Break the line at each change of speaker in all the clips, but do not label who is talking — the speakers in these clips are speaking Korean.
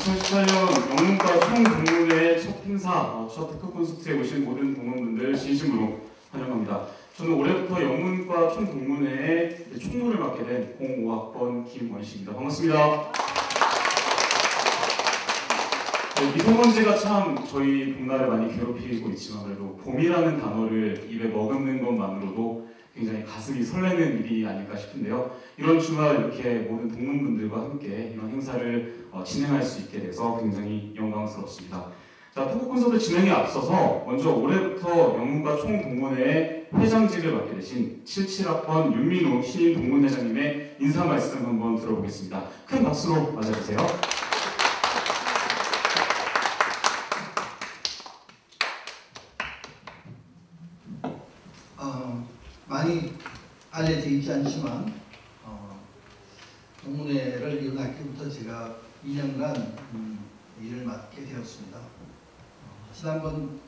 2018년 영문과 총동문회 첫 행사, 첫 특급 콘서트에 오신 모든 동문분들 진심으로 환영합니다. 저는 올해부터 영문과 총동문회의 총무를 맡게 된 05학번 김원식입니다. 반갑습니다. 미세먼지가 참 저희 봄날을 많이 괴롭히고 있지만 그래도 봄이라는 단어를 입에 머금는 것만으로도 굉장히 가슴이 설레는 일이 아닐까 싶은데요. 이런 주말 이렇게 모든 동문분들과 함께 이런 행사를 진행할 수 있게 돼서 굉장히 영광스럽습니다. 자, 토크 콘서트 진행에 앞서서 먼저 올해부터 영문과 총동문회의 회장직을 맡게 되신 77학번 윤민우 신임 동문회장님의 인사 말씀 한번 들어보겠습니다. 큰 박수로 맞아주세요.
많이 알려져 있지 않지만 동문회를 이룬 학기부터 제가 2년간 일을 맡게 되었습니다. 지난번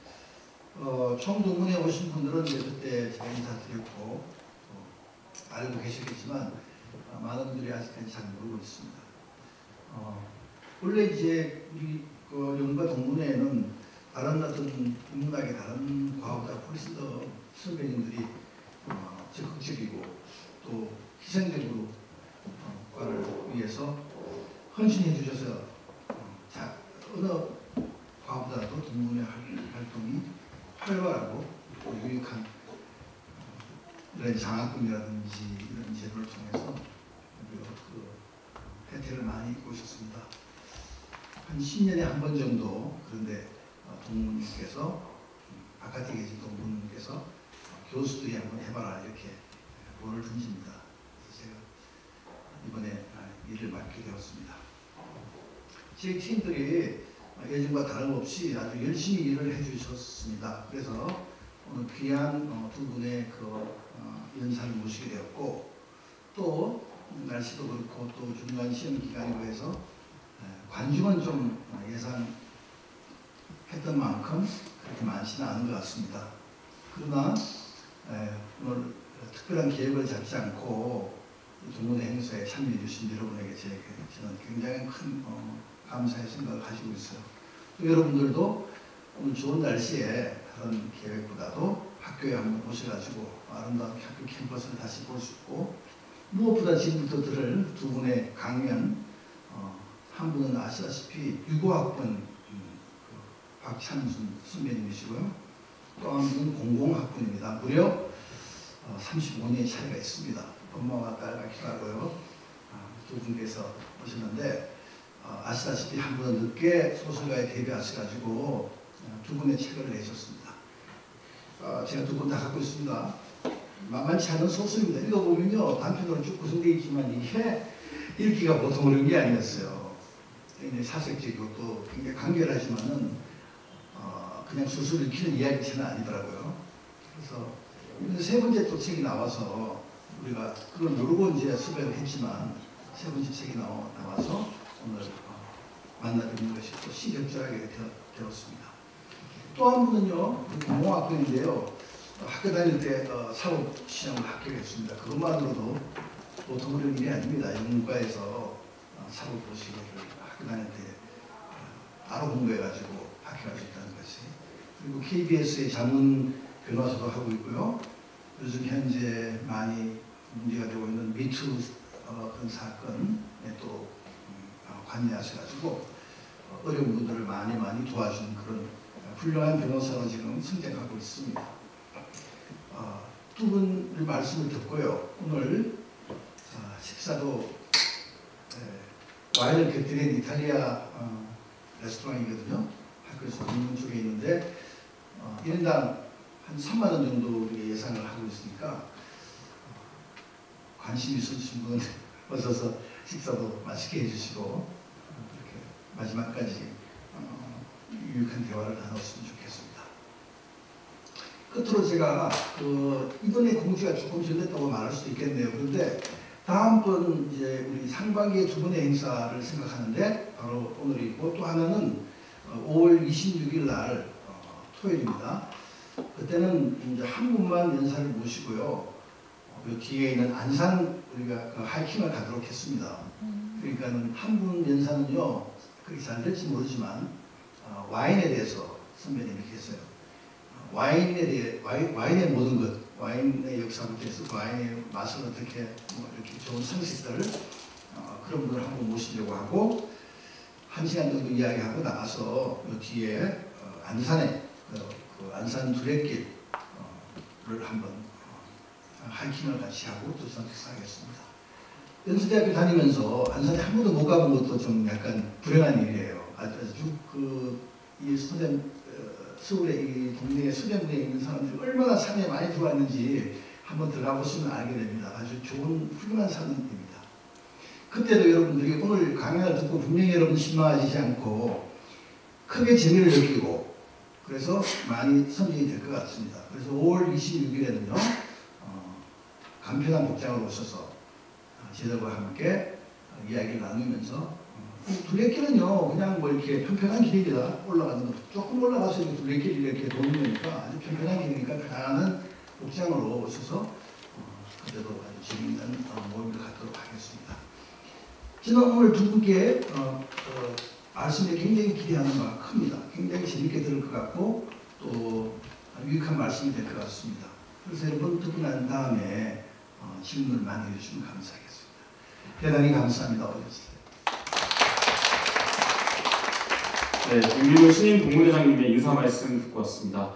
총동문회 오신 분들은 그때 제가 인사드렸고 알고 계시겠지만 많은 분들이 아직까지 잘 모르고 있습니다. 원래 이제 우리 영문과 동문회에는 다른 어떤 인문학의 다른 과보다 훨씬 더 선배님들이 적극적이고 또 희생적으로 과를 위해서 헌신해 주셔서 어느 과보다도 동문회 활동이 활발하고 유익한 이런 장학금이라든지 이런 제도를 통해서 혜택을 많이 입고 있었습니다. 한 10년에 한 번 정도 그런데 동문께서 바깥에 계신 동문께서 교수들이 한번 해봐라 이렇게 볼을 던집니다. 그래서 제가 이번에 일을 맡게 되었습니다. 제 팀들이 예전과 다름없이 아주 열심히 일을 해주셨습니다. 그래서 오늘 귀한 두 분의 연사를 모시게 되었고 또 날씨도 그렇고 또 중요한 시험 기간이고 해서 관중은 좀 예상했던 만큼 그렇게 많지는 않은 것 같습니다. 그러나 오늘 특별한 계획을 잡지 않고 동문회 행사에 참여해 주신 여러분에게 저는 굉장히 큰 감사의 생각을 가지고 있어요. 또 여러분들도 오늘 좋은 날씨에 다른 계획보다도 학교에 한번 오셔가지고 아름다운 학교 캠퍼스를 다시 볼 수 있고 무엇보다 지금부터 들을 두 분의 강연 한 분은 아시다시피 65학번 박찬순 선배님이시고요. 또 한 분은 00학번입니다. 무려 35년의 차이가 있습니다. 엄마와 딸 같기도 하고요. 두 분께서 오셨는데 아시다시피 한 분은 늦게 소설가에 데뷔하셔가지고 두 분의 책을 내셨습니다. 제가 두 분 다 갖고 있습니다. 만만치 않은 소설입니다. 읽어보면요 단편으로 쭉 구성되어 있지만 이게 읽기가 보통 어려운 게 아니었어요. 굉장히 사색적이고 또 굉장히 간결하지만은 그냥 술술 읽히는 이야기처는 아니더라고요. 그래서 세 번째 또 책이 나와서 우리가 그걸 모르고 이제 수배를 했지만 세 번째 책이 나와서 오늘 만나뵙는 것이 또 시적절하게 되었습니다. 또 한 분은요, 00학번인데요. 학교 다닐 때 사법 시험을 합격했습니다. 그것만으로도 보통 어려운 일이 아닙니다. 영문과에서 사법 보시기를 학교 다닐 때 바로 공부해가지고 합격할 수 있다는 것이. 그리고 KBS의 자문 변호사도 하고 있고요. 요즘 현재 많이 문제가 되고 있는 미투 그런 사건에 또 관여하셔가지고 어려운 분들을 많이 도와주는 그런 훌륭한 변호사로 지금 성장하고 있습니다. 두 분의 말씀을 듣고요. 오늘 식사도 와인을 곁들인 이탈리아 레스토랑이거든요. 학교에서 동문 쪽에 있는데 1인당 한 3만 원 정도 우리가 예상을 하고 있으니까 관심 있으신 분 오셔서 식사도 맛있게 해주시고 이렇게 마지막까지 유익한 대화를 나눴으면 좋겠습니다. 끝으로 제가 이번에 공지가 조금 전됐다고 말할 수도 있겠네요. 그런데 다음번 이제 우리 상반기에 두 번의 행사를 생각하는데 바로 오늘이고 또 하나는 5월 26일 날 토요일입니다. 그때는 이제 한 분만 연사를 모시고요. 그 뒤에 있는 안산 우리가 하이킹을 가도록 했습니다. 그러니까는 한 분 연사는요 그렇게 잘 될지 모르지만 와인에 대해서 선배님이 계세요. 와인의 모든 것, 와인의 역사부터 해서 와인의 맛을 어떻게 이렇게 좋은 상식들을 그런 분을 한번 모시려고 하고 1시간 정도 이야기하고 나가서 그 뒤에 안산에 그 안산 두레길을 한번 하이킹을 같이 하고 또 선택하겠습니다. 연수대학교 다니면서 안산에 한 번도 못 가본 것도 좀 약간 불행한 일이에요. 아주 이 서울의 이 동네에 수련대에 있는 사람들이 얼마나 산에 많이 들어왔는지 한번 들어가 보시면 알게 됩니다. 아주 좋은 훌륭한 산입니다. 그때도 여러분들이 오늘 강연을 듣고 분명히 여러분 실망하시지 않고 크게 재미를 느끼고 그래서 많이 선정이 될 것 같습니다. 그래서 5월 26일에는요 간편한 복장으로 오셔서 저희들과 함께 이야기를 나누면서 둘레길은요 그냥 뭐 이렇게 편편한 길이다 올라가는 거 조금 올라가서 이렇게 둘레길이 이렇게 도는 거니까 아주 편편한 길이니까 편안한 복장으로 오셔서 그때도 아주 재미있는 모임을 갖도록 하겠습니다. 저는 오늘 두 분께 말씀에 굉장히 기대하는 바가 큽니다. 굉장히 재밌게 들을 것 같고 또 유익한 말씀이 될 것 같습니다. 그래서 여러분 듣고 난 다음에 질문을 많이 해주시면 감사하겠습니다. 대단히 감사합니다. 어르신.
네, 김민우 신임 동문회장님의 인사 말씀 듣고 왔습니다.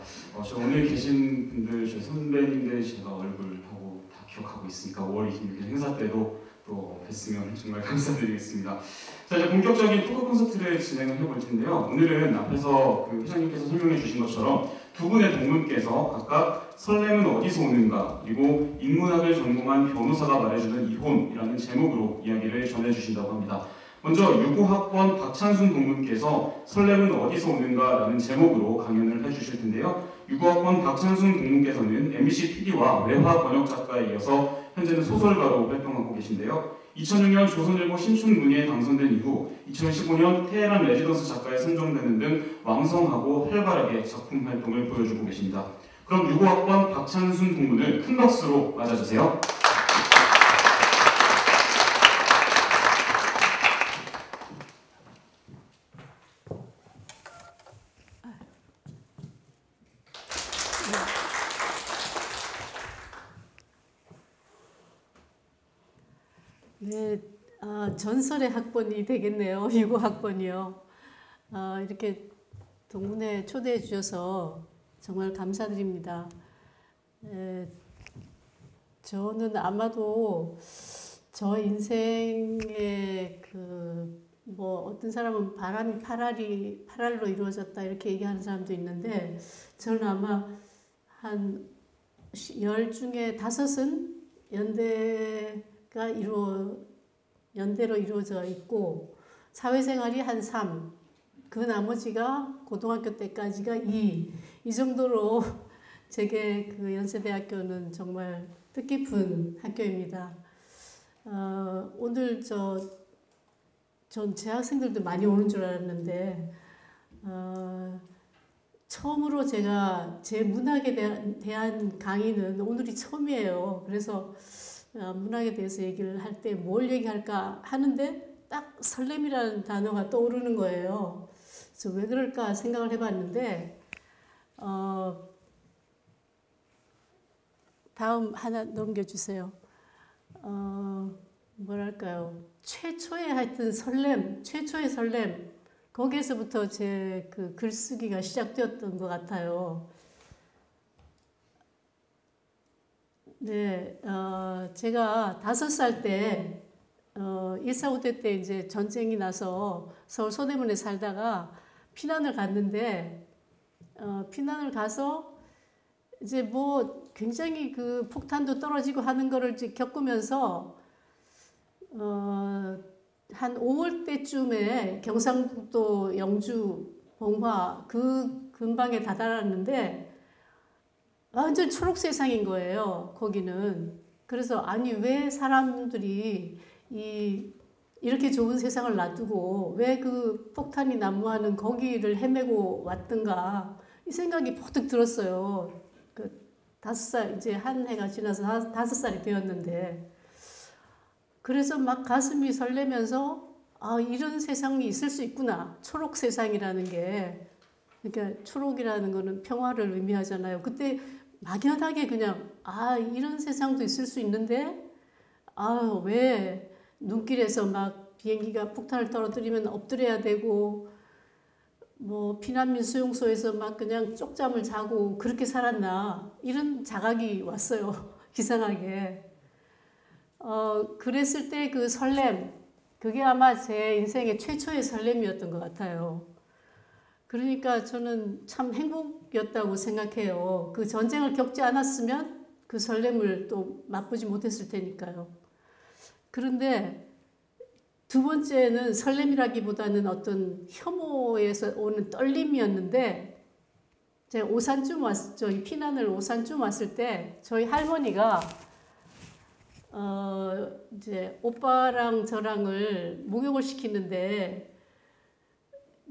저 오늘 계신 분들, 저희 선배님들 제가 얼굴하고 다 기억하고 있으니까 5월 26일 행사 때도 또 뵀으면 정말 감사드리겠습니다. 자, 이제 본격적인 토크 콘서트를 진행을 해볼 텐데요. 오늘은 앞에서 그 회장님께서 설명해 주신 것처럼 두 분의 동문께서 각각 설렘은 어디서 오는가 그리고 인문학을 전공한 변호사가 말해주는 이혼이라는 제목으로 이야기를 전해주신다고 합니다. 먼저 유고학번 박찬순 동문께서 설렘은 어디서 오는가라는 제목으로 강연을 해주실 텐데요. 유고학번 박찬순 동문께서는 MBC PD와 외화 번역 작가에 이어서 현재는 소설가로 활동하고 계신데요. 2006년 조선일보 신춘문예에 당선된 이후 2015년 테헤란 레지던스 작가에 선정되는 등 왕성하고 활발하게 작품 활동을 보여주고 계십니다. 그럼 유고학번 박찬순 동문을 큰 박수로 맞아주세요.
네, 전설의 학번이 되겠네요. 유고 학번이요. 이렇게 동문회 초대해 주셔서 정말 감사드립니다. 저는 아마도 저 인생의 뭐 어떤 사람은 바람이 파랄로 이루어졌다 이렇게 얘기하는 사람도 있는데 저는 아마 한 10 중에 5은 연대로 이루어져 있고 사회생활이 한 3, 그 나머지가 고등학교 때까지가 2, 이 정도로 제게 그 연세대학교는 정말 뜻깊은 학교입니다. 오늘 전 제 학생들도 많이 오는 줄 알았는데 처음으로 제가 제 문학에 대한 강의는 오늘이 처음이에요. 그래서 문학에 대해서 얘기를 할 때 뭘 얘기할까 하는데 딱 설렘이라는 단어가 떠오르는 거예요. 그래서 왜 그럴까 생각을 해봤는데 다음 하나 넘겨주세요. 뭐랄까요. 최초의 설렘 거기에서부터 제 그 글쓰기가 시작되었던 것 같아요. 네, 제가 5살 때 1.4.5대 때 이제 전쟁이 나서 서울 서대문에 살다가 피난을 갔는데 피난을 가서 이제 뭐 굉장히 그 폭탄도 떨어지고 하는 거를 이제 겪으면서 한 5월 때쯤에 경상북도 영주 봉화 그 근방에 다다랐는데 완전 초록 세상인 거예요. 거기는. 그래서 아니 왜 사람들이 이렇게 좋은 세상을 놔두고 왜 그 폭탄이 난무하는 거기를 헤매고 왔던가 이 생각이 퍼뜩 들었어요. 그 5살 이제 한 해가 지나서 5살이 되었는데 그래서 막 가슴이 설레면서 아, 이런 세상이 있을 수 있구나. 초록 세상이라는 게. 그러니까 초록이라는 거는 평화를 의미하잖아요. 그때 막연하게 그냥 아, 이런 세상도 있을 수 있는데 아, 왜 눈길에서 막 비행기가 폭탄을 떨어뜨리면 엎드려야 되고 뭐 피난민 수용소에서 막 그냥 쪽잠을 자고 그렇게 살았나 이런 자각이 왔어요. 이상하게. 그랬을 때 그 설렘, 그게 아마 제 인생의 최초의 설렘이었던 것 같아요. 그러니까 저는 참 행복이었다고 생각해요. 그 전쟁을 겪지 않았으면 그 설렘을 또 맛보지 못했을 테니까요. 그런데 두 번째는 설렘이라기보다는 어떤 혐오에서 오는 떨림이었는데, 제가 오산쯤 저희 피난을 오산쯤 왔을 때 저희 할머니가 이제 오빠랑 저랑을 목욕을 시키는데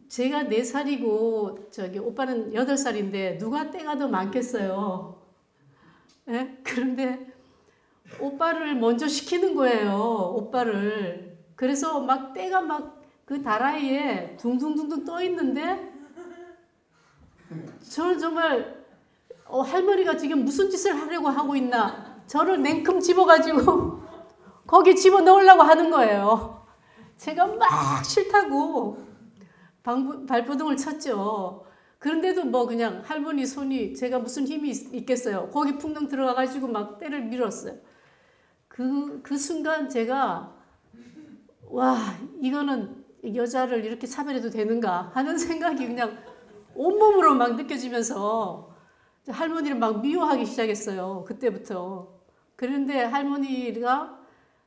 제가 4살이고 저기 오빠는 8살인데 누가 때가 더 많겠어요. 예? 그런데 오빠를 먼저 시키는 거예요. 오빠를. 그래서 막 때가 막 그 다라이에 둥둥둥둥 떠 있는데 저는 정말 할머니가 지금 무슨 짓을 하려고 하고 있나. 저를 냉큼 집어가지고 거기 집어넣으려고 하는 거예요. 제가 막 싫다고 발버둥을 쳤죠. 그런데도 뭐 그냥 할머니 손이 제가 무슨 힘이 있겠어요. 거기 풍덩 들어가가지고 막 때를 밀었어요. 그 순간 제가 와, 이거는 여자를 이렇게 차별해도 되는가 하는 생각이 그냥 온몸으로 막 느껴지면서 할머니를 막 미워하기 시작했어요. 그때부터. 그런데 할머니가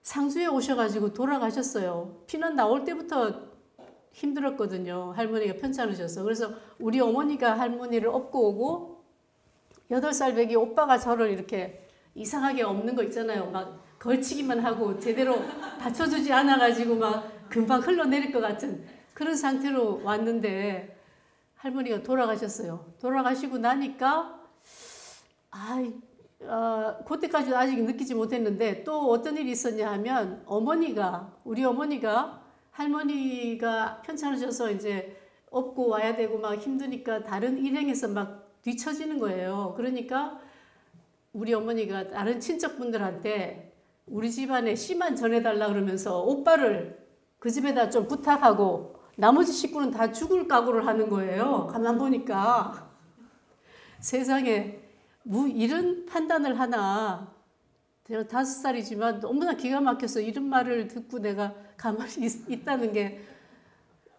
상주에 오셔가지고 돌아가셨어요. 피난 나올 때부터 힘들었거든요. 할머니가 편찮으셔서. 그래서 우리 어머니가 할머니를 업고 오고 8살 배기 오빠가 저를 이렇게 이상하게 업는 거 있잖아요. 막 걸치기만 하고 제대로 받쳐주지 않아가지고 막 금방 흘러내릴 것 같은 그런 상태로 왔는데 할머니가 돌아가셨어요. 돌아가시고 나니까 그때까지도 아직 느끼지 못했는데 또 어떤 일이 있었냐 하면 우리 어머니가 할머니가 편찮으셔서 이제 업고 와야 되고 막 힘드니까 다른 일행에서 막 뒤처지는 거예요. 그러니까 우리 어머니가 다른 친척분들한테 우리 집안에 씨만 전해달라 그러면서 오빠를 그 집에다 좀 부탁하고 나머지 식구는 다 죽을 각오를 하는 거예요. 가만 보니까 세상에 이런 판단을 하나. 제가 5살이지만 너무나 기가 막혀서 이런 말을 듣고 내가 가만히 있다는 게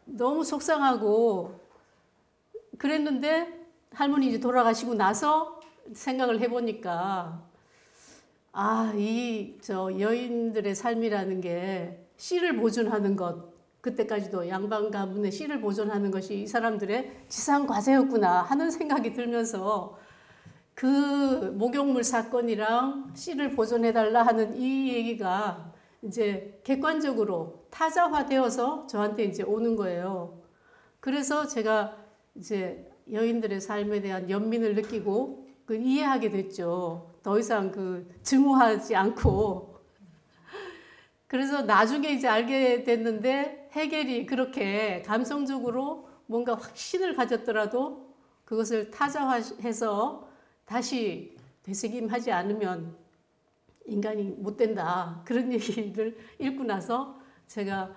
너무 속상하고 그랬는데 할머니 이제 돌아가시고 나서 생각을 해보니까 저 여인들의 삶이라는 게 씨를 보존하는 것, 그때까지도 양반 가문의 씨를 보존하는 것이 이 사람들의 지상 과제였구나 하는 생각이 들면서 그 목욕물 사건이랑 씨를 보존해달라 하는 이 얘기가 이제 객관적으로 타자화되어서 저한테 이제 오는 거예요. 그래서 제가 이제 여인들의 삶에 대한 연민을 느끼고 이해하게 됐죠. 더 이상 증오하지 않고. 그래서 나중에 이제 알게 됐는데 헤겔이 그렇게 감성적으로 뭔가 확신을 가졌더라도 그것을 타자화해서 다시 되새김하지 않으면 인간이 못 된다. 그런 얘기를 읽고 나서 제가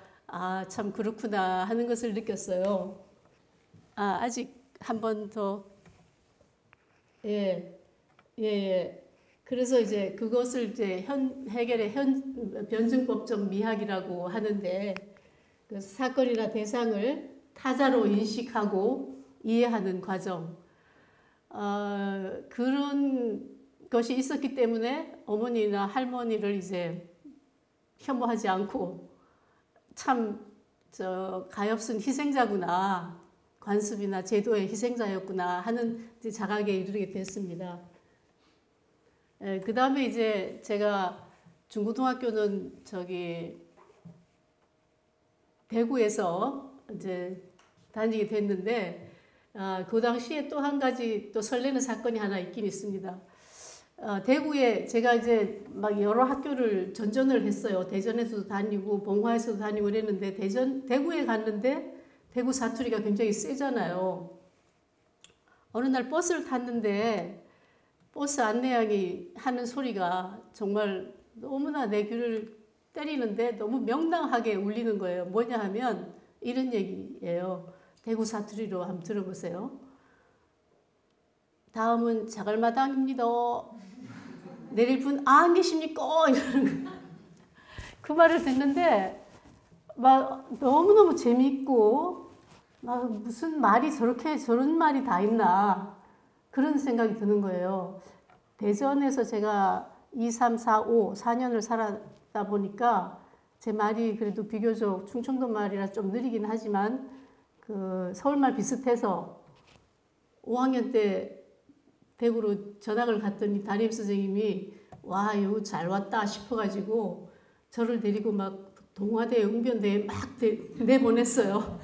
참 그렇구나 하는 것을 느꼈어요. 아직 한 번 더. 예. 그래서 이제 그것을 이제 헤겔의 변증법적 미학이라고 하는데 그 사건이나 대상을 타자로 인식하고 이해하는 과정. 그런 것이 있었기 때문에 어머니나 할머니를 이제 혐오하지 않고 참 가엾은 희생자구나, 관습이나 제도의 희생자였구나 하는 자각에 이르게 됐습니다. 그 다음에 이제 제가 중고등학교는 대구에서 이제 다니게 됐는데 그 당시에 또 한 가지 또 설레는 사건이 하나 있긴 있습니다. 대구에 제가 이제 막 여러 학교를 전전을 했어요. 대전에서도 다니고 봉화에서도 다니고 그랬는데 대구에 갔는데 대구 사투리가 굉장히 세잖아요. 어느 날 버스를 탔는데 버스 안내양이 하는 소리가 정말 너무나 내 귀를 때리는데 너무 명랑하게 울리는 거예요. 뭐냐 하면 이런 얘기예요. 대구 사투리로 한번 들어보세요. 다음은 자갈마당입니다. 내릴 분 안 계십니까? 이러는 거. 그 말을 듣는데 막 너무너무 재미있고 막 무슨 말이 저런 말이 다 있나 그런 생각이 드는 거예요. 대전에서 제가 2, 3, 4, 5, 4년을 살았다 보니까 제 말이 그래도 비교적 충청도 말이라 좀 느리긴 하지만 그 서울말 비슷해서 5학년 때 대구로 전학을 갔더니 담임 선생님이 와 이거 잘 왔다 싶어가지고 저를 데리고 막 동화대 웅변대에 막 내보냈어요.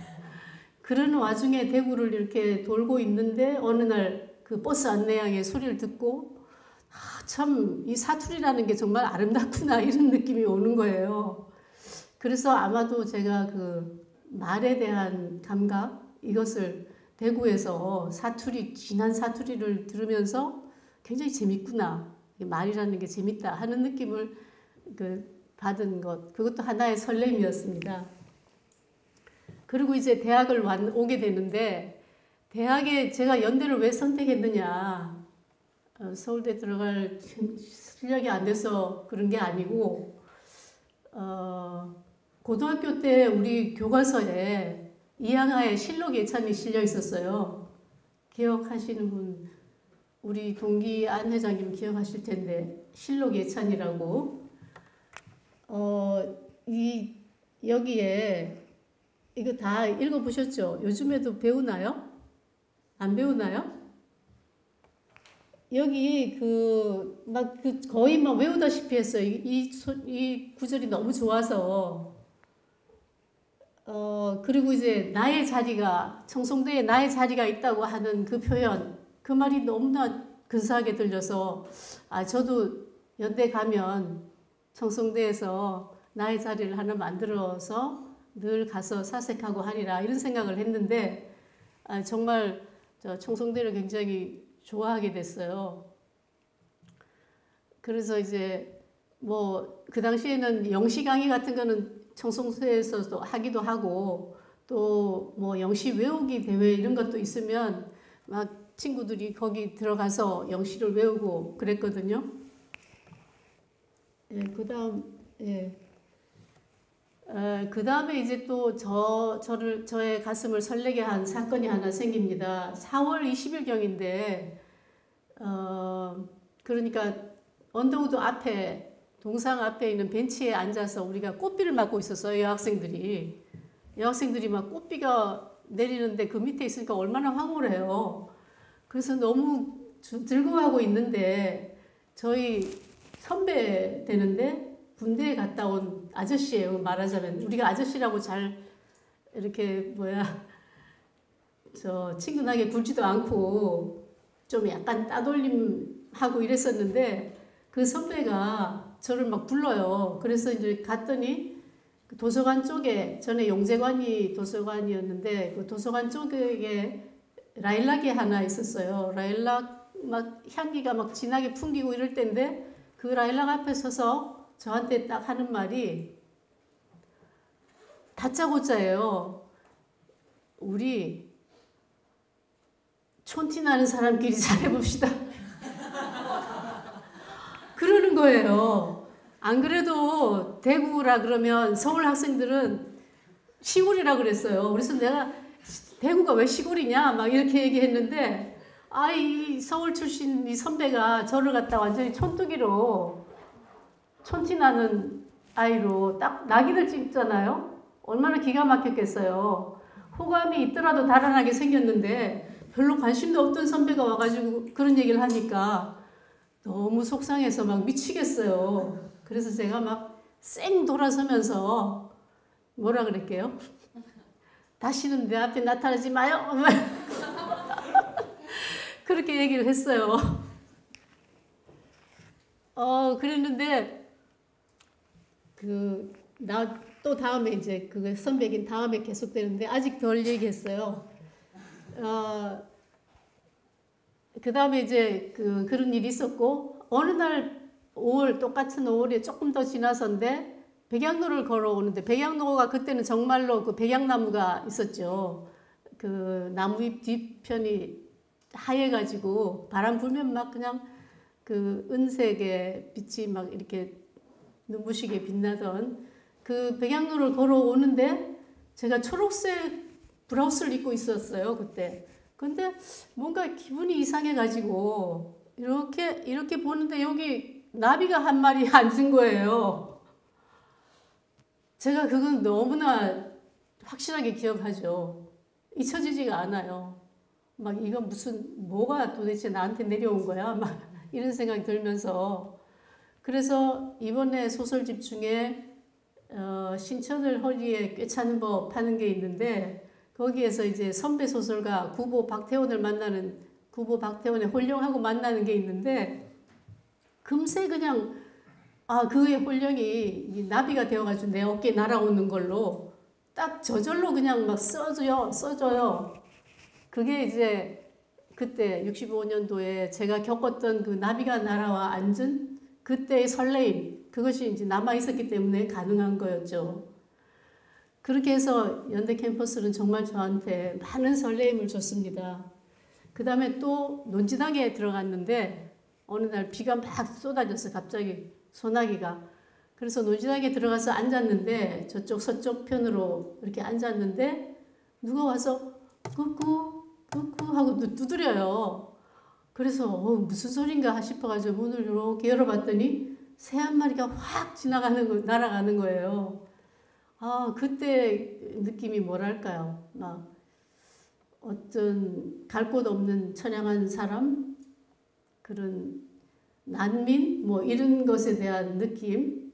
그런 와중에 대구를 이렇게 돌고 있는데 어느 날 그 버스 안내양의 소리를 듣고 참 이 사투리라는 게 정말 아름답구나 이런 느낌이 오는 거예요. 그래서 아마도 제가 그 말에 대한 감각 이것을 대구에서 진한 사투리를 들으면서 굉장히 재밌구나. 말이라는 게 재밌다 하는 느낌을 받은 것. 그것도 하나의 설렘이었습니다. 그리고 이제 대학을 오게 되는데 대학에 제가 연대를 왜 선택했느냐. 서울대 들어갈 실력이 안 돼서 그런 게 아니고 고등학교 때 우리 교과서에 이항하의 실록 예찬이 실려 있었어요. 기억하시는 분, 우리 동기 안 회장님 기억하실 텐데 실록 예찬이라고 여기에 이거 다 읽어보셨죠? 요즘에도 배우나요? 안 배우나요? 여기 거의 막 외우다시피 했어요. 이 구절이 너무 좋아서. 그리고 이제 나의 자리가, 청송대에 나의 자리가 있다고 하는 그 표현, 그 말이 너무나 근사하게 들려서, 저도 연대 가면 청송대에서 나의 자리를 하나 만들어서 늘 가서 사색하고 하리라, 이런 생각을 했는데, 정말 청송대를 굉장히 좋아하게 됐어요. 그래서 이제 그 당시에는 영시 강의 같은 거는 청송대에서도 하기도 하고 또 영시 외우기 대회 이런 것도 있으면 막 친구들이 거기 들어가서 영시를 외우고 그랬거든요. 그 다음에 이제 또 저의 가슴을 설레게 한 사건이 하나 생깁니다. 4월 20일경인데, 그러니까 언더우드 앞에, 동상 앞에 있는 벤치에 앉아서 우리가 꽃비를 맞고 있었어요, 여학생들이. 여학생들이 막 꽃비가 내리는데 그 밑에 있으니까 얼마나 황홀해요. 그래서 너무 즐거워하고 있는데, 저희 선배 되는데, 군대에 갔다 온 아저씨예요. 말하자면 우리가 아저씨라고 잘 이렇게 친근하게 굴지도 않고 좀 약간 따돌림하고 이랬었는데 그 선배가 저를 막 불러요. 그래서 이제 갔더니 그 도서관 쪽에 전에 용재관이 도서관이었는데 그 도서관 쪽에 라일락이 하나 있었어요. 라일락 막 향기가 막 진하게 풍기고 이럴 때인데 그 라일락 앞에 서서 저한테 딱 하는 말이 다짜고짜예요. 우리 촌티 나는 사람끼리 잘해봅시다. 그러는 거예요. 안 그래도 대구라 그러면 서울 학생들은 시골이라 그랬어요. 그래서 내가 대구가 왜 시골이냐 막 이렇게 얘기했는데 이 서울 출신 이 선배가 저를 갖다 완전히 촌뜨기로 촌티 나는 아이로 딱 낙인을 찍잖아요. 얼마나 기가 막혔겠어요. 호감이 있더라도 달아나게 생겼는데 별로 관심도 없던 선배가 와가지고 그런 얘기를 하니까 너무 속상해서 막 미치겠어요. 그래서 제가 막 쌩 돌아서면서 뭐라 그랬게요? 다시는 내 앞에 나타나지 마요. 그렇게 얘기를 했어요. 그랬는데 나 또 다음에 이제 그 선배긴 다음에 계속되는데 아직 덜 얘기했어요. 그 다음에 이제 그런 일이 있었고 어느 날 5월 똑같은 5월에 조금 더 지나서인데 백양로를 걸어오는데 백양로가 그때는 정말로 그 백양나무가 있었죠. 그 나무잎 뒤편이 하얘가지고 바람 불면 막 그냥 그 은색의 빛이 막 이렇게 눈부시게 빛나던 그 백양로를 걸어오는데 제가 초록색 브라우스를 입고 있었어요 그때. 근데 뭔가 기분이 이상해가지고 이렇게 보는데 여기 나비가 한 마리 앉은 거예요. 제가 그건 너무나 확실하게 기억하죠. 잊혀지지가 않아요. 막 이건 뭐가 도대체 나한테 내려온 거야? 막 이런 생각이 들면서. 그래서 이번에 소설집 중에 신천을 허리에 꿰차는 법 하는 게 있는데 거기에서 이제 선배 소설가 구보 박태원의 홀령하고 만나는 게 있는데 금세 그냥 그의 홀령이 나비가 되어가지고 내 어깨에 날아오는 걸로 딱 저절로 그냥 막 써줘요. 그게 이제 그때 65년도에 제가 겪었던 그 나비가 날아와 앉은 그때의 설레임, 그것이 이제 남아 있었기 때문에 가능한 거였죠. 그렇게 해서 연대 캠퍼스는 정말 저한테 많은 설레임을 줬습니다. 그 다음에 또 논지당에 들어갔는데 어느 날 비가 막 쏟아졌어요. 갑자기 소나기가. 그래서 논지당에 들어가서 앉았는데 저쪽 서쪽 편으로 이렇게 앉았는데 누가 와서 꾸꾸 하고 두드려요. 그래서 무슨 소린가 싶어가지고 문을 이렇게 열어봤더니 새 한 마리가 확 날아가는 거예요. 그때 느낌이 뭐랄까요? 막 어떤 갈 곳 없는 처량한 사람, 그런 난민 뭐 이런 것에 대한 느낌,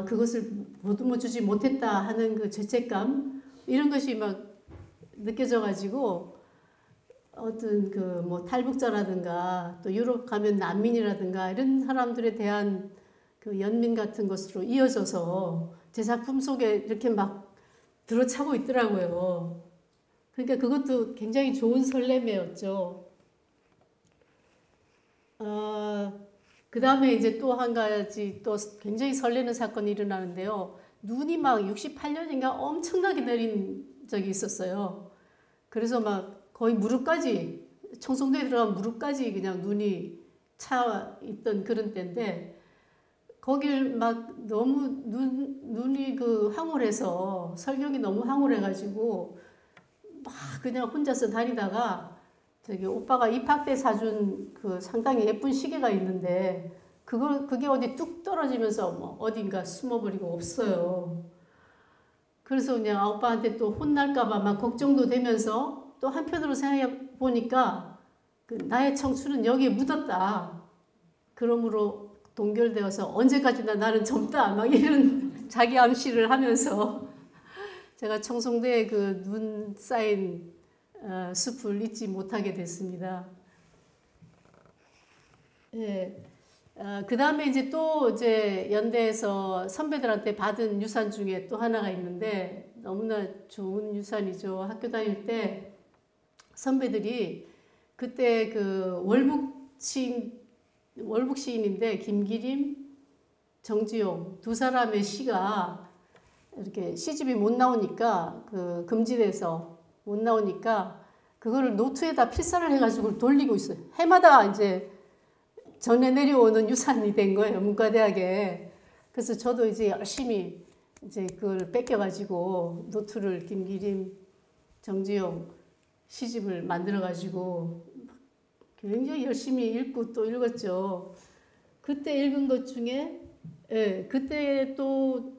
그것을 보듬어 주지 못했다 하는 그 죄책감 이런 것이 막 느껴져가지고 어떤 그 뭐 탈북자라든가 또 유럽 가면 난민이라든가 이런 사람들에 대한 그 연민 같은 것으로 이어져서 제 작품 속에 이렇게 막 들어차고 있더라고요. 그러니까 그것도 굉장히 좋은 설렘이었죠. 그 다음에 이제 또 한 가지 또 굉장히 설레는 사건이 일어나는데요. 눈이 막 68년인가 엄청나게 내린 적이 있었어요. 그래서 막 거의 무릎까지, 청송도에 들어가면 무릎까지 그냥 눈이 차 있던 그런 때인데 거길 막 너무 눈이 그 황홀해서 설경이 너무 황홀해가지고 막 그냥 혼자서 다니다가 저기 오빠가 입학 때 사준 그 상당히 예쁜 시계가 있는데 그게 어디 뚝 떨어지면서 뭐 어딘가 숨어버리고 없어요. 그래서 그냥 오빠한테 또 혼날까봐 막 걱정도 되면서 또 한편으로 생각해 보니까 그 나의 청춘은 여기에 묻었다. 그러므로 동결되어서 언제까지나 나는 젊다. 막 이런 자기 암시를 하면서 제가 청송도에 그 눈 쌓인 숲을 잊지 못하게 됐습니다. 예. 그 다음에 이제 또 이제 연대에서 선배들한테 받은 유산 중에 또 하나가 있는데 너무나 좋은 유산이죠. 학교 다닐 때 선배들이 그때 그 월북 시인인데 김기림, 정지용 두 사람의 시가 이렇게 시집이 못 나오니까 그 금지돼서 못 나오니까 그거를 노트에다 필사를 해가지고 돌리고 있어요. 해마다 이제 전해 내려오는 유산이 된 거예요. 문과대학에. 그래서 저도 이제 열심히 이제 그걸 뺏겨가지고 노트를 김기림, 정지용 시집을 만들어가지고 굉장히 열심히 읽고 또 읽었죠. 그때 읽은 것 중에 그때 또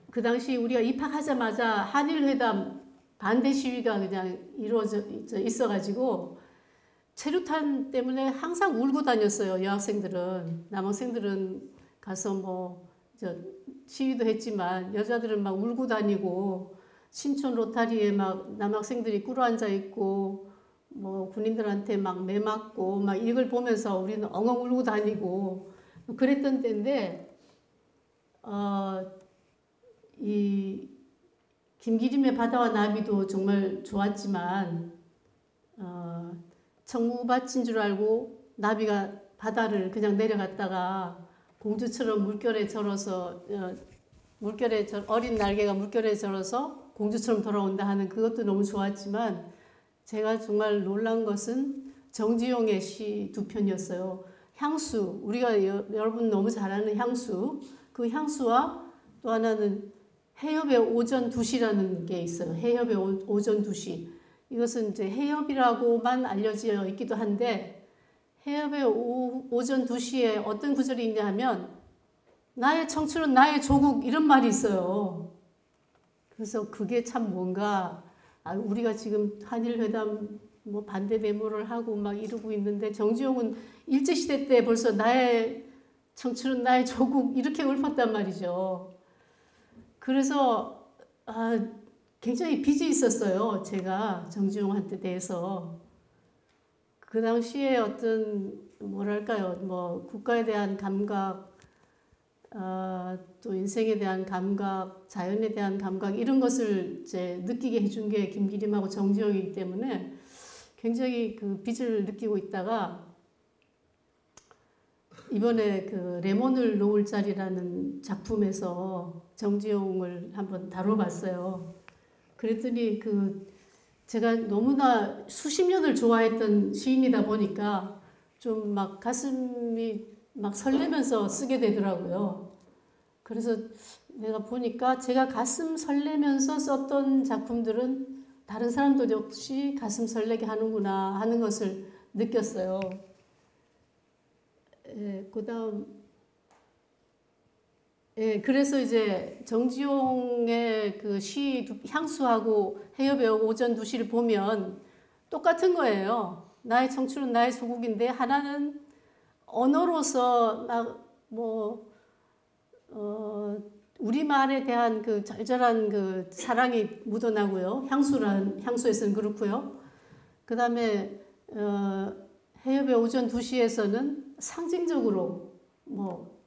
그 당시 우리가 입학하자마자 한일회담 반대 시위가 그냥 이루어져 있어가지고 체류탄 때문에 항상 울고 다녔어요. 여학생들은. 남학생들은 가서 뭐 시위도 했지만 여자들은 막 울고 다니고 신촌 로타리에 막 남학생들이 꿇어앉아 있고 뭐 군인들한테 막 매맞고 막 이걸 보면서 우리는 엉엉 울고 다니고 그랬던 때인데 이 김기림의 바다와 나비도 정말 좋았지만 청무밭인 줄 알고 나비가 바다를 그냥 내려갔다가 공주처럼 물결에 절어서 어린 날개가 물결에 절어서 공주처럼 돌아온다 하는 그것도 너무 좋았지만 제가 정말 놀란 것은 정지용의 시 두 편이었어요. 향수, 우리가 여러분 너무 잘 아는 향수, 그 향수와 또 하나는 해협의 오전 2시라는 게 있어요. 해협의 오전 2시. 이것은 이제 해협이라고만 알려져 있기도 한데 해협의 오전 2시에 어떤 구절이 있냐 하면 나의 청춘은 나의 조국 이런 말이 있어요. 그래서 그게 참 뭔가 우리가 지금 한일회담 뭐 반대 데모를 하고 막 이러고 있는데 정지용은 일제시대 때 벌써 나의 청춘은 나의 조국 이렇게 읊었단 말이죠. 그래서 굉장히 빚이 있었어요. 제가 정지용한테 대해서. 그 당시에 어떤 뭐랄까요, 뭐 국가에 대한 감각, 또 인생에 대한 감각, 자연에 대한 감각 이런 것을 이제 느끼게 해준 게 김기림하고 정지용이기 때문에 굉장히 그 빚을 느끼고 있다가 이번에 그 레몬을 놓을 자리라는 작품에서 정지용을 한번 다뤄봤어요. 그랬더니 제가 너무나 수십 년을 좋아했던 시인이다 보니까 좀 막 가슴이 막 설레면서 쓰게 되더라고요. 그래서 내가 보니까 제가 가슴 설레면서 썼던 작품들은 다른 사람도 역시 가슴 설레게 하는구나 하는 것을 느꼈어요. 그다음 그래서 이제 정지용의 그 시 향수하고 해협의 오전 2시를 보면 똑같은 거예요. 나의 청춘은 나의 조국인데 하나는 언어로서 우리말에 대한 그 절절한 그 사랑이 묻어나고요. 향수에서는 그렇고요. 그 다음에 해협의 오전 2시에서는 상징적으로 뭐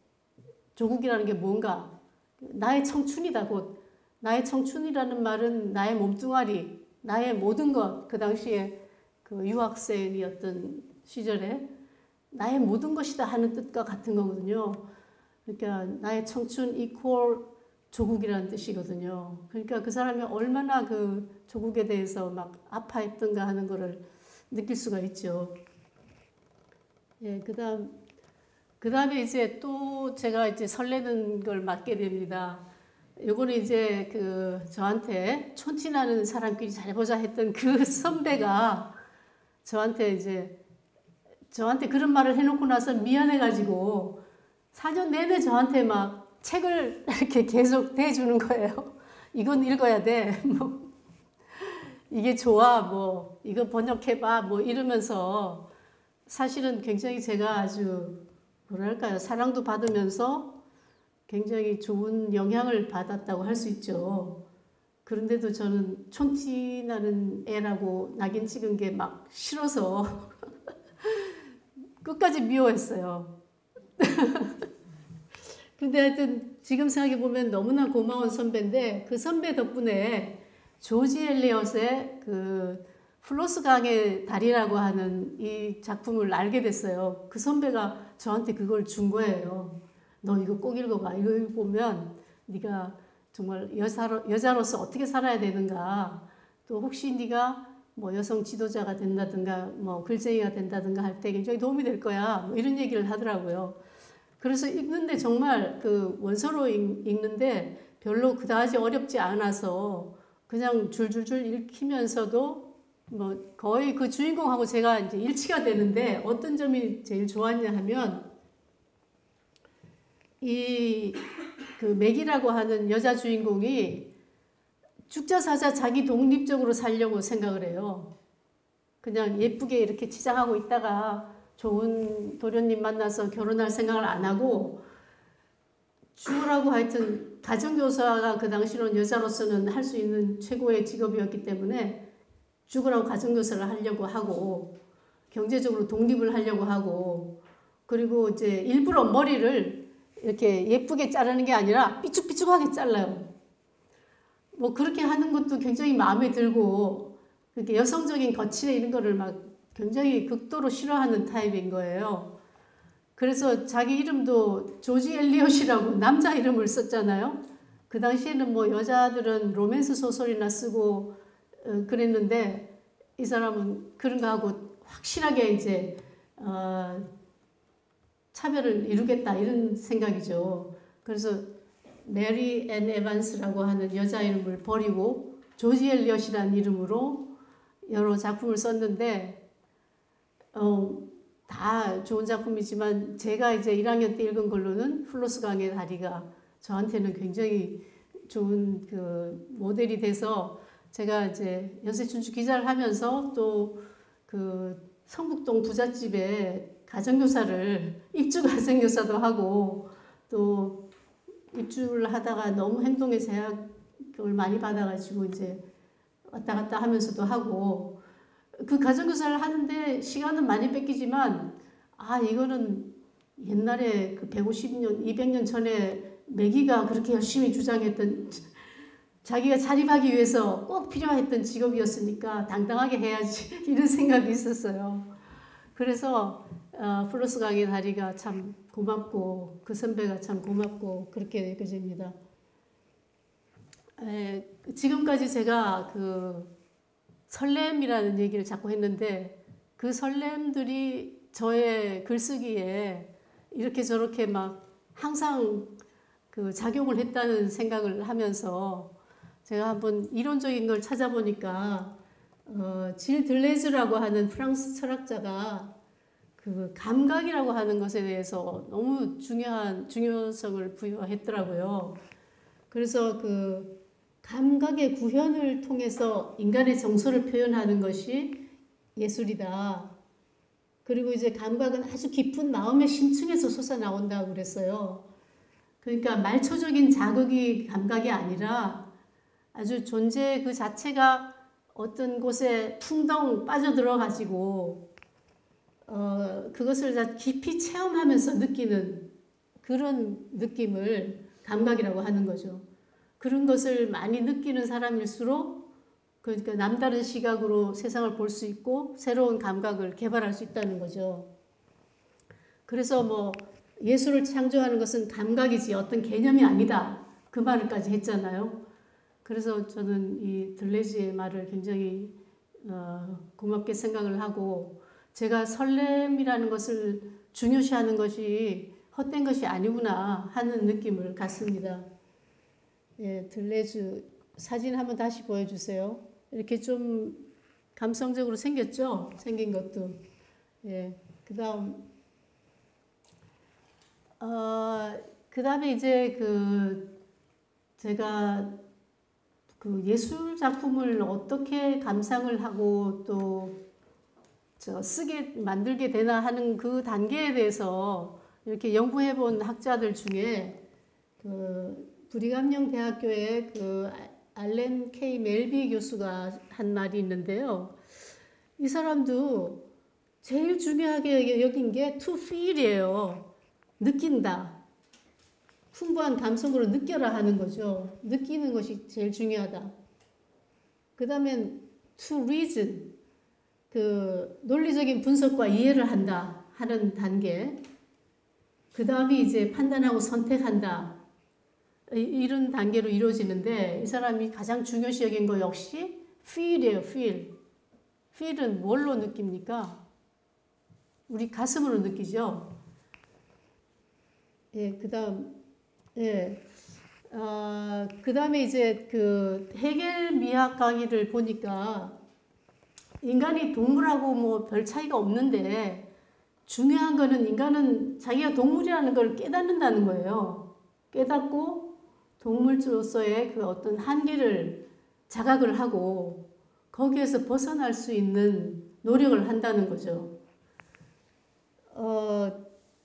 조국이라는 게 뭔가 나의 청춘이다 곧 나의 청춘이라는 말은 나의 몸뚱아리 나의 모든 것 그 당시에 그 유학생이었던 시절에 나의 모든 것이다 하는 뜻과 같은 거거든요. 그러니까 나의 청춘 이퀄 조국이라는 뜻이거든요. 그러니까 그 사람이 얼마나 그 조국에 대해서 막 아파했던가 하는 거를 느낄 수가 있죠. 그다음에 이제 또 제가 이제 설레는 걸 맡게 됩니다. 요거는 이제 저한테 촌티나는 사람끼리 잘해보자 했던 그 선배가 저한테 그런 말을 해놓고 나서 미안해가지고 4년 내내 저한테 막 책을 이렇게 계속 대주는 거예요. 이건 읽어야 돼. 뭐 이게 좋아. 뭐 이거 번역해봐. 뭐 이러면서 사실은 굉장히 제가 아주 뭐랄까요. 사랑도 받으면서 굉장히 좋은 영향을 받았다고 할 수 있죠. 그런데도 저는 촌티 나는 애라고 낙인 찍은 게 막 싫어서 끝까지 미워했어요. 근데 하여튼 지금 생각해보면 너무나 고마운 선배인데 그 선배 덕분에 조지 엘리엇의 그 플로스 강의 달이라고 하는 이 작품을 알게 됐어요. 그 선배가 저한테 그걸 준 거예요. 너 이거 꼭 읽어봐. 이거 읽어보면 네가 정말 여자로서 어떻게 살아야 되는가. 또 혹시 네가 뭐 여성 지도자가 된다든가 뭐 글쟁이가 된다든가 할 때 굉장히 도움이 될 거야. 뭐 이런 얘기를 하더라고요. 그래서 읽는데 정말 그 원서로 읽는데 별로 그다지 어렵지 않아서 그냥 줄줄줄 읽히면서도 뭐 거의 그 주인공하고 제가 이제 일치가 되는데 어떤 점이 제일 좋았냐 하면 그 맥이라고 하는 여자 주인공이 죽자 사자 자기 독립적으로 살려고 생각을 해요. 그냥 예쁘게 이렇게 치장하고 있다가 좋은 도련님 만나서 결혼할 생각을 안 하고 죽으라고 하여튼 가정교사가 그 당시로는 여자로서는 할 수 있는 최고의 직업이었기 때문에 죽으라고 가정교사를 하려고 하고 경제적으로 독립을 하려고 하고 그리고 이제 일부러 머리를 이렇게 예쁘게 자르는 게 아니라 삐죽삐죽하게 잘라요. 뭐 그렇게 하는 것도 굉장히 마음에 들고 그렇게 여성적인 거칠에 이런 거를 막 굉장히 극도로 싫어하는 타입인 거예요. 그래서 자기 이름도 조지 엘리엇이라고 남자 이름을 썼잖아요. 그 당시에는 뭐 여자들은 로맨스 소설이나 쓰고 그랬는데 이 사람은 그런 거 하고 확실하게 이제 차별을 이루겠다 이런 생각이죠. 그래서 메리 앤 에반스라고 하는 여자 이름을 버리고 조지 엘리엇이라는 이름으로 여러 작품을 썼는데 다 좋은 작품이지만 제가 이제 1학년 때 읽은 걸로는 플로스 강의 다리가 저한테는 굉장히 좋은 그 모델이 돼서 제가 이제 연세춘추 기자를 하면서 또 그 성북동 부잣집에 가정교사를 입주 가정교사도 하고 또 입주를 하다가 너무 행동에 제약을 많이 받아가지고 이제 왔다 갔다 하면서도 하고 그 가정교사를 하는데 시간은 많이 뺏기지만 이거는 옛날에 그 150년, 200년 전에 매기가 그렇게 열심히 주장했던 자기가 자립하기 위해서 꼭 필요했던 직업이었으니까 당당하게 해야지 이런 생각이 있었어요. 그래서 플로스 강의 다리가 참 고맙고 그 선배가 참 고맙고 그렇게 느껴집니다. 지금까지 제가 그 설렘이라는 얘기를 자꾸 했는데 그 설렘들이 저의 글쓰기에 이렇게 저렇게 막 항상 그 작용을 했다는 생각을 하면서 제가 한번 이론적인 걸 찾아보니까 질 들레즈라고 하는 프랑스 철학자가 그 감각이라고 하는 것에 대해서 너무 중요성을 부여했더라고요. 그래서 그 감각의 구현을 통해서 인간의 정서를 표현하는 것이 예술이다. 그리고 이제 감각은 아주 깊은 마음의 심층에서 솟아나온다고 그랬어요. 그러니까 말초적인 자극이 감각이 아니라 아주 존재 그 자체가 어떤 곳에 풍덩 빠져들어 가지고 그것을 다 깊이 체험하면서 느끼는 그런 느낌을 감각이라고 하는 거죠. 그런 것을 많이 느끼는 사람일수록 그러니까 남다른 시각으로 세상을 볼 수 있고 새로운 감각을 개발할 수 있다는 거죠. 그래서 뭐 예술을 창조하는 것은 감각이지 어떤 개념이 아니다. 그 말을까지 했잖아요. 그래서 저는 이 들레즈의 말을 굉장히 고맙게 생각을 하고 제가 설렘이라는 것을 중요시하는 것이 헛된 것이 아니구나 하는 느낌을 갖습니다. 예, 들레즈 사진 한번 다시 보여주세요. 이렇게 좀 감성적으로 생겼죠? 생긴 것도. 예, 그 다음에 이제 제가 그 예술 작품을 어떻게 감상을 하고 또 만들게 되나 하는 그 단계에 대해서 이렇게 연구해 본 학자들 중에 그 브리감령 대학교의 그 알렌 K 멜비 교수가 한 말이 있는데요. 이 사람도 제일 중요하게 여긴 게 to feel이에요. 느낀다. 풍부한 감성으로 느껴라 하는 거죠. 느끼는 것이 제일 중요하다. 그 다음엔 to reason, 그 논리적인 분석과 이해를 한다 하는 단계. 그 다음이 이제 판단하고 선택한다. 이런 단계로 이루어지는데 이 사람이 가장 중요시 여긴 거 역시 feel이에요. feel. feel은 뭘로 느낍니까? 우리 가슴으로 느끼죠. 예, 그 다음에 이제 그 헤겔 미학 강의를 보니까 인간이 동물하고 뭐 별 차이가 없는데 중요한 거는 인간은 자기가 동물이라는 걸 깨닫는다는 거예요. 깨닫고 동물로서의 그 어떤 한계를 자각을 하고 거기에서 벗어날 수 있는 노력을 한다는 거죠.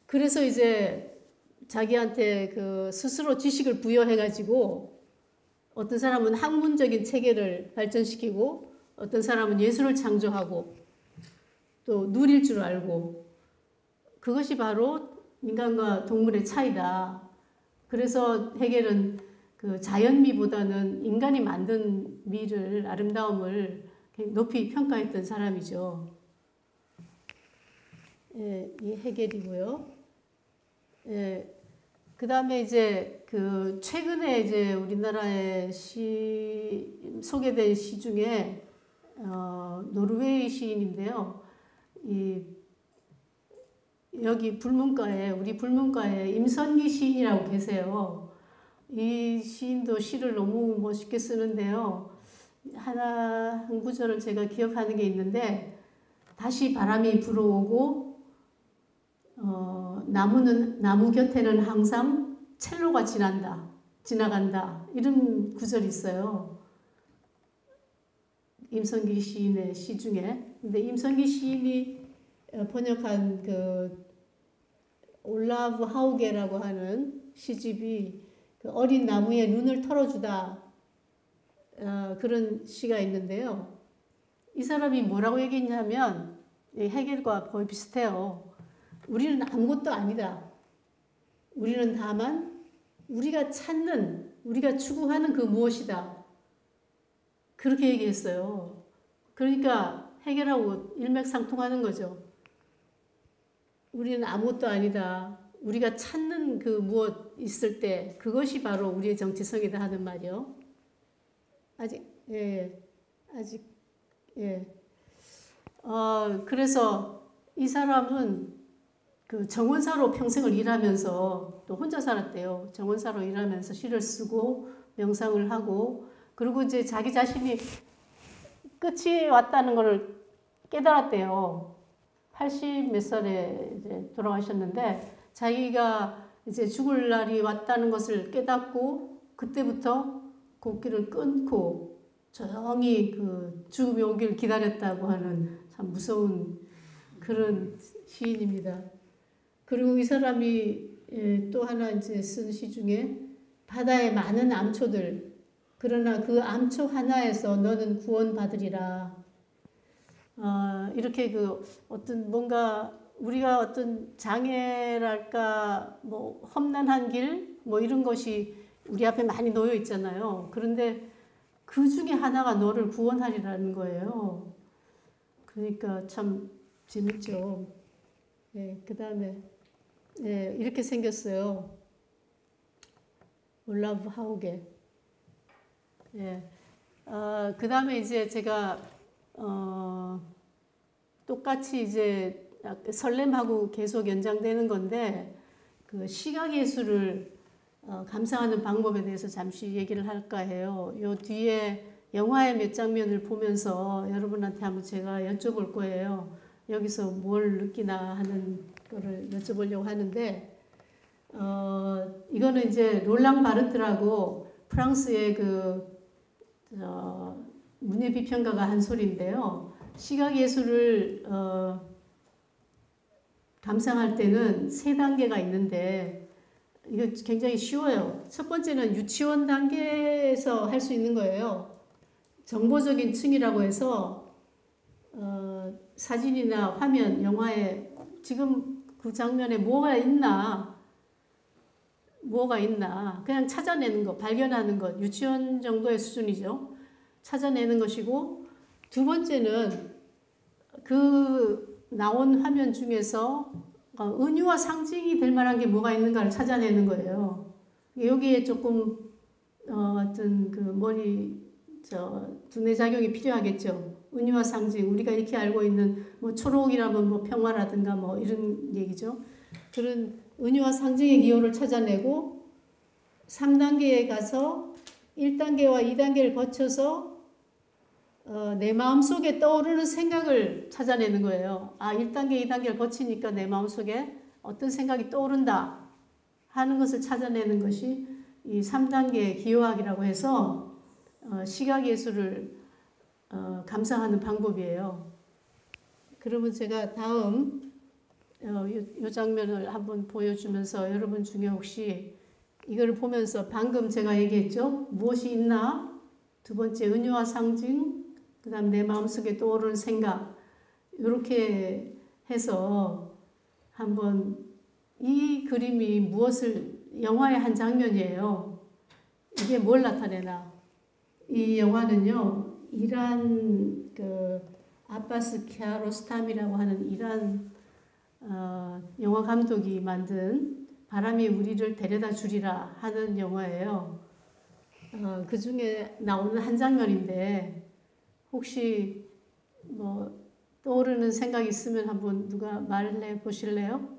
그래서 이제 자기한테 그 스스로 지식을 부여해가지고 어떤 사람은 학문적인 체계를 발전시키고 어떤 사람은 예술을 창조하고 또 누릴 줄 알고 그것이 바로 인간과 동물의 차이다. 그래서 헤겔은 그 자연미보다는 인간이 만든 미를 아름다움을 높이 평가했던 사람이죠. 예, 이 헤겔이고요. 예, 그 다음에 이제 그 최근에 이제 우리나라에 소개된 시 중에 노르웨이 시인인데요. 여기 불문과에 우리 불문과에 임선기 시인이라고 계세요. 이 시인도 시를 너무 멋있게 쓰는데요. 한 구절을 제가 기억하는 게 있는데 다시 바람이 불어오고 나무 곁에는 항상 첼로가 지나간다 이런 구절이 있어요. 임선기 시인의 시 중에. 근데 임선기 시인이 번역한 그 올라브 하우게라고 하는 시집이 그 어린 나무에 눈을 털어주다 그런 시가 있는데요. 이 사람이 뭐라고 얘기했냐면 헤겔과 거의 비슷해요. 우리는 아무것도 아니다. 우리는 다만 우리가 찾는, 우리가 추구하는 그 무엇이다. 그렇게 얘기했어요. 그러니까 헤겔하고 일맥상통하는 거죠. 우리는 아무것도 아니다. 우리가 찾는 그 무엇 있을 때 그것이 바로 우리의 정체성이다 하는 말이요. 그래서 이 사람은 그 정원사로 평생을 일하면서 또 혼자 살았대요. 정원사로 일하면서 시를 쓰고 명상을 하고 그리고 이제 자기 자신이 끝이 왔다는 걸 깨달았대요. 80 몇 살에 이제 돌아가셨는데 자기가 이제 죽을 날이 왔다는 것을 깨닫고 그때부터 곡기를 끊고 조용히 그 죽음이 오길 기다렸다고 하는 참 무서운 그런 시인입니다. 그리고 이 사람이 또 하나 이제 쓴 시 중에 바다의 많은 암초들 그러나 그 암초 하나에서 너는 구원받으리라. 이렇게 그 어떤 뭔가 우리가 어떤 장애랄까 뭐 험난한 길 뭐 이런 것이 우리 앞에 많이 놓여 있잖아요. 그런데 그 중에 하나가 너를 구원하리라는 거예요. 그러니까 참 재밌죠. 네, 그 다음에 네, 이렇게 생겼어요. 올라브 하우게. 네. 그 다음에 이제 제가 똑같이 이제 설렘하고 계속 연장되는 건데 그 시각예술을 감상하는 방법에 대해서 잠시 얘기를 할까 해요. 요 뒤에 영화의 몇 장면을 보면서 여러분한테 한번 제가 여쭤볼 거예요. 여기서 뭘 느끼나 하는 거를 여쭤보려고 하는데 이거는 이제 롤랑 바르트라고 프랑스의 그 문예비평가가 한 소리인데요. 시각예술을 감상할 때는 3단계가 있는데 이거 굉장히 쉬워요. 첫 번째는 유치원 단계에서 할 수 있는 거예요. 정보적인 층이라고 해서 사진이나 화면, 영화에 지금 그 장면에 뭐가 있나 그냥 찾아내는 것, 발견하는 것, 유치원 정도의 수준이죠. 찾아내는 것이고 두 번째는 그 나온 화면 중에서 은유와 상징이 될 만한 게 뭐가 있는가를 찾아내는 거예요. 여기에 조금 어떤 그 두뇌 작용이 필요하겠죠. 은유와 상징, 우리가 이렇게 알고 있는 뭐 초록이라면 뭐 평화라든가 뭐 이런 얘기죠. 그런 은유와 상징의 기호를 찾아내고 3단계에 가서 1단계와 2단계를 거쳐서 내 마음속에 떠오르는 생각을 찾아내는 거예요. 1단계, 2단계를 거치니까 내 마음속에 어떤 생각이 떠오른다 하는 것을 찾아내는 것이 이 3단계 기호학이라고 해서 시각예술을 감상하는 방법이에요. 그러면 제가 다음 이 장면을 한번 보여주면서 여러분 중에 혹시 이걸 보면서 방금 제가 얘기했죠? 무엇이 있나? 두 번째 은유와 상징, 그다음 내 마음속에 떠오르는 생각 이렇게 해서 한번 이 그림이 무엇을 영화의 한 장면이에요. 이게 뭘 나타내나? 이 영화는요, 이란 그 아바스 키아로스탐이라고 하는 이란 영화 감독이 만든 바람이 우리를 데려다 주리라 하는 영화예요. 그 중에 나오는 한 장면인데 혹시 뭐 떠오르는 생각 있으면 한번 누가 말해 보실래요?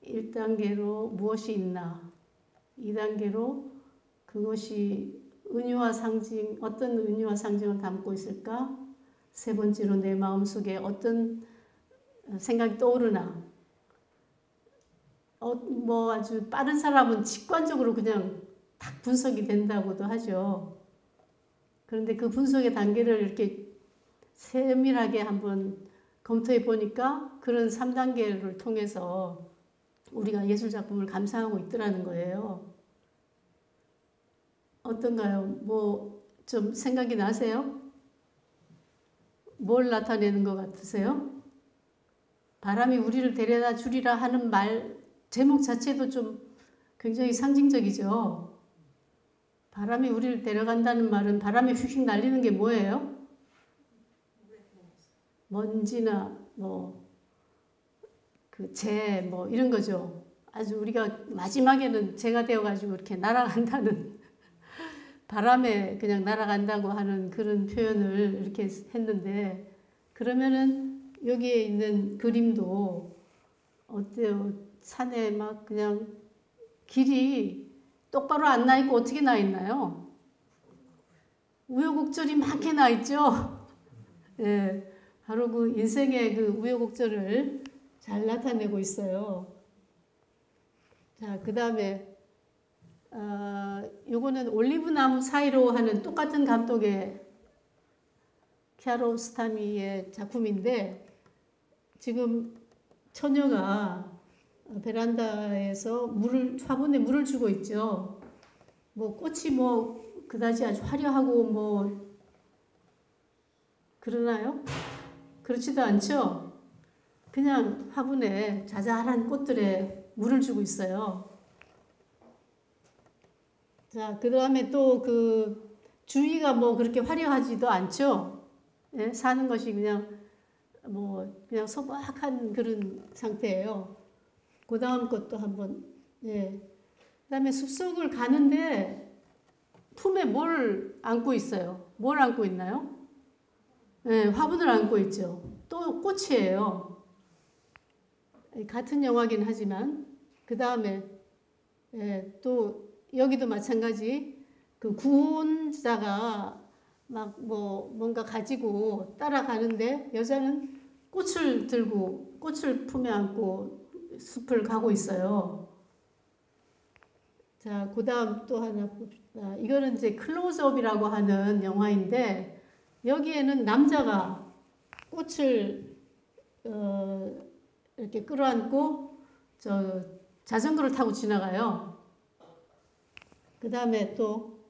1단계로 무엇이 있나? 2단계로 그것이 은유와 상징, 어떤 은유와 상징을 담고 있을까? 세 번째로 내 마음속에 어떤 생각이 떠오르나? 뭐 아주 빠른 사람은 직관적으로 그냥 딱 분석이 된다고도 하죠. 그런데 그 분석의 단계를 이렇게 세밀하게 한번 검토해 보니까 그런 3단계를 통해서 우리가 예술작품을 감상하고 있더라는 거예요. 어떤가요? 뭐 좀 생각이 나세요? 뭘 나타내는 것 같으세요? 바람이 우리를 데려다 주리라 하는 말 제목 자체도 좀 굉장히 상징적이죠. 바람이 우리를 데려간다는 말은 바람이 휙휙 날리는 게 뭐예요? 먼지나 뭐 그 재 뭐 이런 거죠. 아주 우리가 마지막에는 재가 되어가지고 이렇게 날아간다는 바람에 그냥 날아간다고 하는 그런 표현을 이렇게 했는데 그러면은 여기에 있는 그림도 어때요? 산에 막 그냥 길이 똑바로 안 나 있고 어떻게 나 있나요? 우여곡절이 많게 나 있죠. 예, 바로 그 인생의 그 우여곡절을 잘 나타내고 있어요. 자, 그 다음에 요거는 올리브나무 사이로 하는 똑같은 감독의 키아로스타미의 작품인데 지금 처녀가 베란다에서 화분에 물을 주고 있죠. 뭐 꽃이 뭐 그다지 아주 화려하고 뭐 그러나요? 그렇지도 않죠. 그냥 화분에 자잘한 꽃들에 물을 주고 있어요. 자, 그 다음에 또 그 주위가 뭐 그렇게 화려하지도 않죠. 예? 사는 것이 그냥 뭐 그냥 소박한 그런 상태예요. 그 다음 것도 한번, 예. 그 다음에 숲속을 가는데 품에 뭘 안고 있어요? 뭘 안고 있나요? 예, 화분을 안고 있죠. 또 꽃이에요. 같은 영화긴 하지만, 그 다음에, 예, 또 여기도 마찬가지, 그 구혼자가 막 뭐 뭔가 가지고 따라가는데 여자는 꽃을 들고 꽃을 품에 안고 숲을 가고 있어요. 자, 그 다음 또 하나 봅시다. 이거는 이제 클로즈업이라고 하는 영화인데 여기에는 남자가 꽃을 이렇게 끌어안고 자전거를 타고 지나가요. 그 다음에 또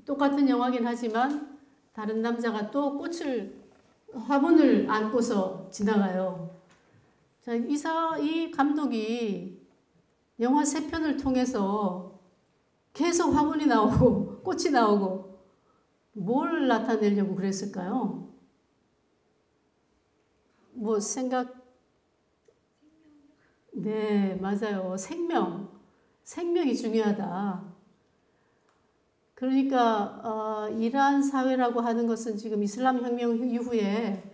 똑같은 영화긴 하지만 다른 남자가 또 화분을 안고서 지나가요. 자, 이 감독이 영화 3편을 통해서 계속 화분이 나오고 꽃이 나오고 뭘 나타내려고 그랬을까요? 뭐 네, 맞아요. 생명이 중요하다. 그러니까 이란 사회라고 하는 것은 지금 이슬람 혁명 이후에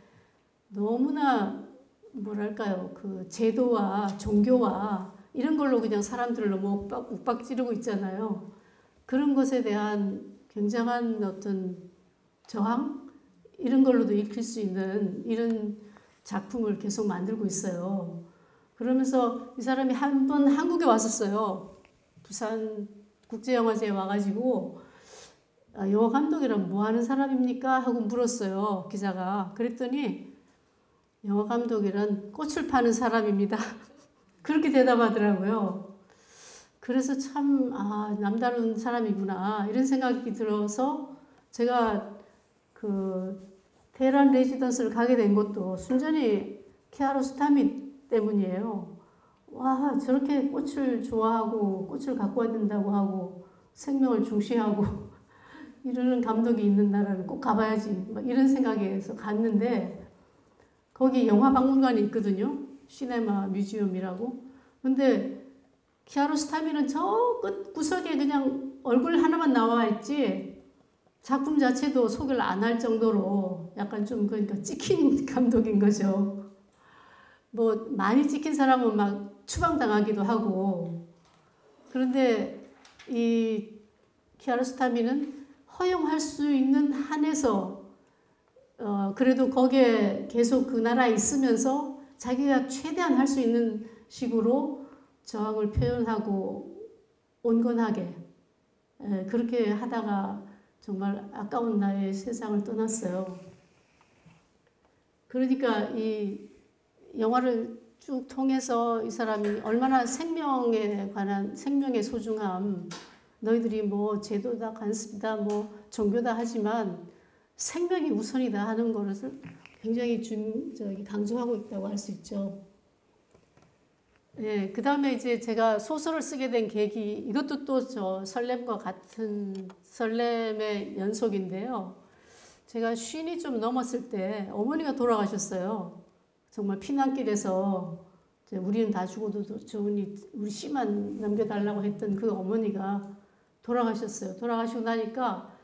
너무나 뭐랄까요, 그 제도와 종교와 이런 걸로 그냥 사람들을 너무 욱박지르고 있잖아요. 그런 것에 대한 굉장한 어떤 저항 이런 걸로도 읽힐 수 있는 이런 작품을 계속 만들고 있어요. 그러면서 이 사람이 한 번 한국에 왔었어요. 부산 국제영화제에 와가지고 영화 감독이란 뭐 하는 사람입니까? 하고 물었어요. 기자가. 그랬더니 영화 감독이란 꽃을 파는 사람입니다. 그렇게 대답하더라고요. 그래서 참, 남다른 사람이구나, 이런 생각이 들어서 제가 그 테헤란 레지던스를 가게 된 것도 순전히 키아로스타미 때문이에요. 와, 저렇게 꽃을 좋아하고 꽃을 갖고 와야 된다고 하고 생명을 중시하고 이러는 감독이 있는 나라를 꼭 가봐야지, 막 이런 생각에서 갔는데, 거기 영화 박물관이 있거든요. 시네마 뮤지엄이라고. 근데 키아로스타미는 저 끝 구석에 그냥 얼굴 하나만 나와 있지, 작품 자체도 소개를 안 할 정도로 약간 좀 그러니까 찍힌 감독인 거죠. 뭐 많이 찍힌 사람은 막 추방당하기도 하고. 그런데 이 키아로스타미는 허용할 수 있는 한에서 그래도 거기에 계속 그 나라에 있으면서 자기가 최대한 할 수 있는 식으로 저항을 표현하고 온건하게 그렇게 하다가 정말 아까운 나의 세상을 떠났어요. 그러니까 이 영화를 쭉 통해서 이 사람이 얼마나 생명에 관한, 생명의 소중함, 너희들이 뭐 제도다 간습이다 뭐 종교다 하지만 생명이 우선이다 하는 것을 굉장히 강조하고 있다고 할 수 있죠. 그 다음에 이제 제가 소설을 쓰게 된 계기, 이것도 또 저 설렘과 같은 설렘의 연속인데요. 제가 쉰이 좀 넘었을 때 어머니가 돌아가셨어요. 정말 피난길에서 우리는 다 죽어도 좋으니 우리 씨만 남겨달라고 했던 그 어머니가 돌아가셨어요. 돌아가시고 나니까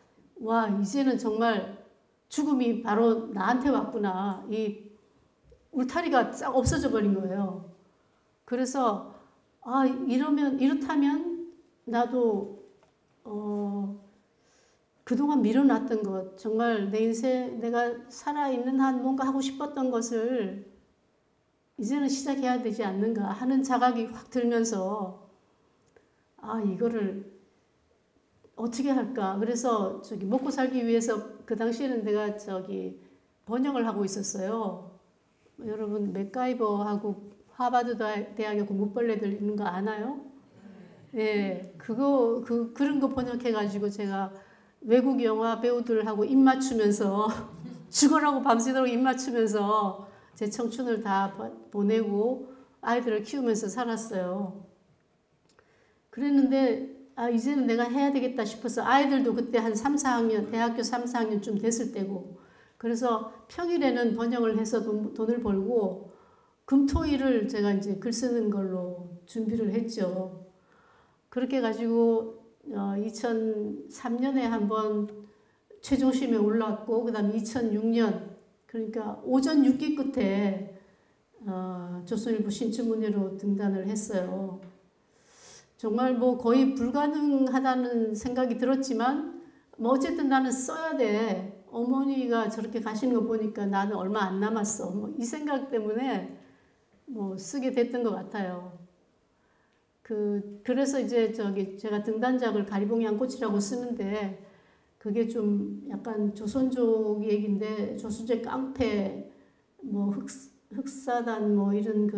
와, 이제는 정말 죽음이 바로 나한테 왔구나. 이 울타리가 싹 없어져 버린 거예요. 그래서 이렇다면 나도 그동안 미뤄놨던 것, 정말 내 인생 내가 살아있는 한 뭔가 하고 싶었던 것을 이제는 시작해야 되지 않는가 하는 자각이 확 들면서 이거를 어떻게 할까. 그래서 먹고 살기 위해서 그 당시에는 내가 번역을 하고 있었어요. 여러분 맥가이버하고 하버드 대학의 공부벌레들 있는 거 아나요? 네, 그런 거 번역해가지고 제가 외국 영화 배우들하고 입 맞추면서 죽어라고 밤새도록 입 맞추면서 제 청춘을 다 보내고 아이들을 키우면서 살았어요. 그랬는데 이제는 내가 해야 되겠다 싶어서 아이들도 그때 한 3, 4학년, 대학교 3, 4학년쯤 됐을 때고, 그래서 평일에는 번역을 해서 돈을 벌고 금토일을 제가 이제 글 쓰는 걸로 준비를 했죠. 그렇게 가지고 2003년에 한번 최종심에 올랐고, 그 다음에 2006년, 그러니까 오전 6기 끝에 조선일보 신춘문예로 등단을 했어요. 정말 뭐 거의 불가능하다는 생각이 들었지만 뭐 어쨌든 나는 써야 돼. 어머니가 저렇게 가시는 거 보니까 나는 얼마 안 남았어. 뭐 이 생각 때문에 뭐 쓰게 됐던 것 같아요. 그래서 이제 제가 등단작을 가리봉이 한 꽃이라고 쓰는데, 그게 좀 약간 조선족 얘기인데, 조선족 깡패, 뭐 흑사단 뭐 이런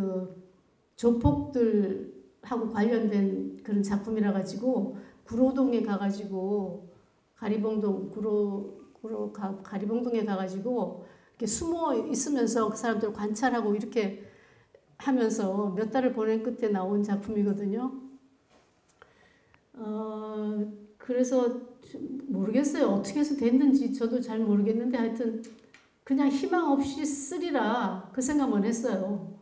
조폭들하고 관련된 그런 작품이라 가지고 구로동에 가가지고 가리봉동에 가가지고 이렇게 숨어 있으면서 그 사람들 관찰하고 이렇게 하면서 몇 달을 보낸 끝에 나온 작품이거든요. 그래서 모르겠어요. 어떻게 해서 됐는지 저도 잘 모르겠는데 하여튼 그냥 희망 없이 쓰리라 그 생각만 했어요.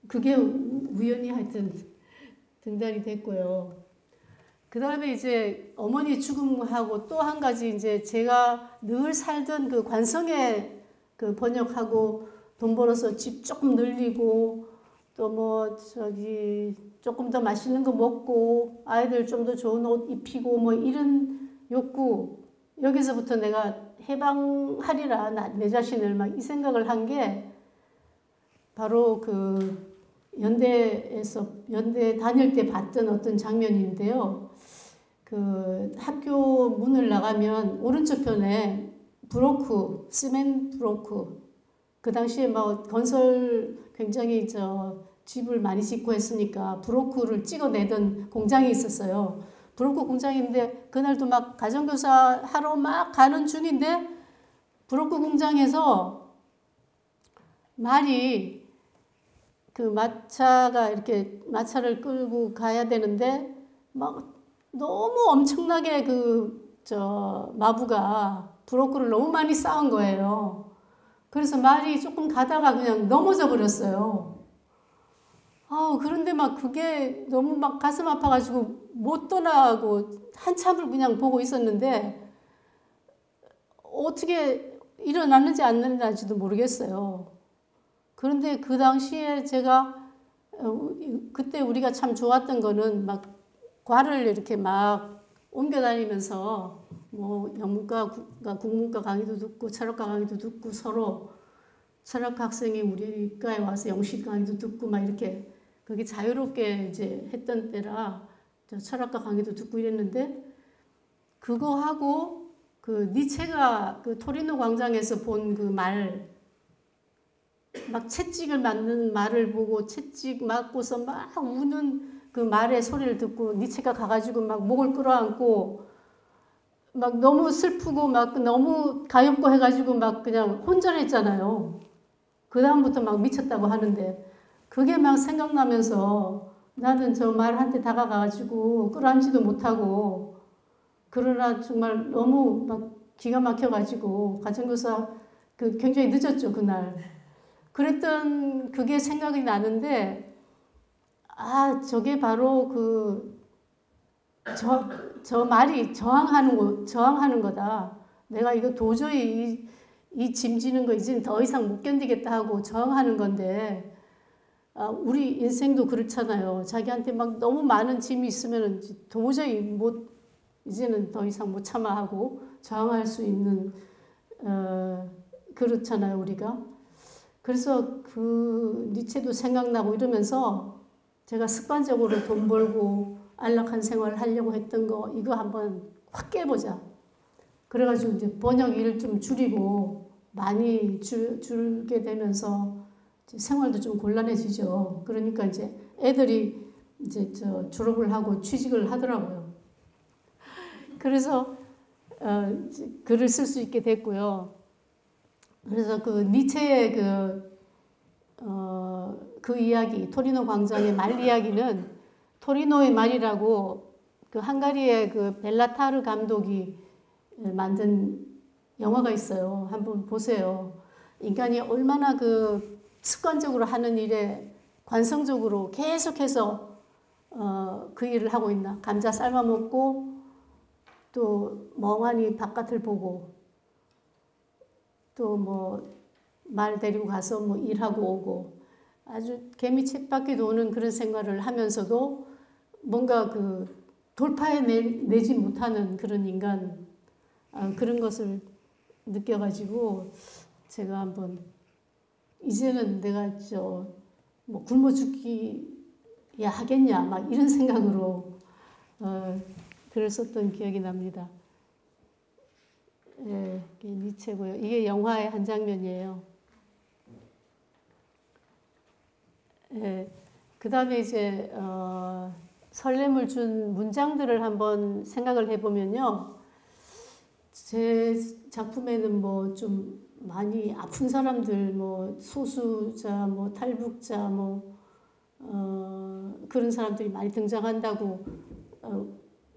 그게 우연히 하여튼 등단이 됐고요. 그 다음에 이제 어머니 죽음하고 또 한 가지 이제 제가 늘 살던 그 관성에 번역하고 돈 벌어서 집 조금 늘리고 또 뭐 조금 더 맛있는 거 먹고 아이들 좀 더 좋은 옷 입히고 뭐 이런 욕구, 여기서부터 내가 해방하리라 내 자신을 막 이 생각을 한 게 바로 연대 다닐 때 봤던 어떤 장면인데요. 학교 문을 나가면 오른쪽 편에 시멘 브로크, 그 당시에 막 건설 굉장히 집을 많이 짓고 했으니까 브로커를 찍어내던 공장이 있었어요. 브로커 공장인데 그날도 막 가정교사 하러 막 가는 중인데 브로커 공장에서 말이 그 마차가 이렇게 마차를 끌고 가야 되는데 막 너무 엄청나게 마부가 브로커를 너무 많이 쌓은 거예요. 그래서 말이 조금 가다가 그냥 넘어져 버렸어요. 그런데 막 그게 너무 막 가슴 아파가지고 못 떠나고 한참을 그냥 보고 있었는데 어떻게 일어났는지 안 일어났는지도 모르겠어요. 그런데 그 당시에 제가 그때 우리가 참 좋았던 거는 막 과를 이렇게 막 옮겨 다니면서 뭐 영문과, 국문과 강의도 듣고 철학과 강의도 듣고 서로 철학과 학생이 우리 과에 와서 영시 강의도 듣고 막 이렇게 그게 자유롭게 이제 했던 때라 철학과 강의도 듣고 이랬는데 그거 하고 그 니체가 그 토리노 광장에서 본 그 말 막 채찍을 맞는 말을 보고 채찍 맞고서 막 우는 그 말의 소리를 듣고 니체가 가가지고 막 목을 끌어안고 막 너무 슬프고 막 너무 가엾고 해가지고 막 그냥 혼절했잖아요. 그 다음부터 막 미쳤다고 하는데 그게 막 생각나면서 나는 저 말한테 다가가가지고 끌어안지도 못하고 그러나 정말 너무 막 기가 막혀가지고 가정교사 굉장히 늦었죠 그날. 그랬던 그게 생각이 나는데 저게 바로 저 말이 저항하는 거다. 내가 이거 도저히 이 짐지는 거 이제는 더 이상 못 견디겠다 하고 저항하는 건데 우리 인생도 그렇잖아요. 자기한테 막 너무 많은 짐이 있으면 도저히 이제는 더 이상 못 참아 하고 저항할 수 있는 그렇잖아요 우리가. 그래서 그 니체도 생각나고 이러면서 제가 습관적으로 돈 벌고 안락한 생활을 하려고 했던 거 이거 한번 확 깨보자. 그래가지고 이제 번역 일을 좀 줄이고 많이 줄게 되면서 생활도 좀 곤란해지죠. 그러니까 이제 애들이 이제 졸업을 하고 취직을 하더라고요. 그래서 글을 쓸 수 있게 됐고요. 그래서 그 니체의 그 이야기, 토리노 광장의 말 이야기는 토리노의 말이라고 그 헝가리의 그 벨라타르 감독이 만든 영화가 있어요. 한번 보세요. 인간이 얼마나 그 습관적으로 하는 일에 관성적으로 계속해서 그 일을 하고 있나. 감자 삶아 먹고 또 멍하니 바깥을 보고 또 뭐 말 데리고 가서 뭐 일하고 오고 아주 개미 쳇바퀴 도는 그런 생활을 하면서도 뭔가 그 돌파해내지 못하는 그런 인간 그런 것을 느껴가지고 제가 한번 이제는 내가 뭐 굶어 죽기야 하겠냐 막 이런 생각으로 글을 썼던 기억이 납니다. 예, 이게 니체고요. 이게 영화의 한 장면이에요. 예, 그 다음에 이제 설렘을 준 문장들을 한번 생각을 해보면요. 제 작품에는 뭐 좀 많이 아픈 사람들, 뭐 소수자, 뭐 탈북자, 뭐 그런 사람들이 많이 등장한다고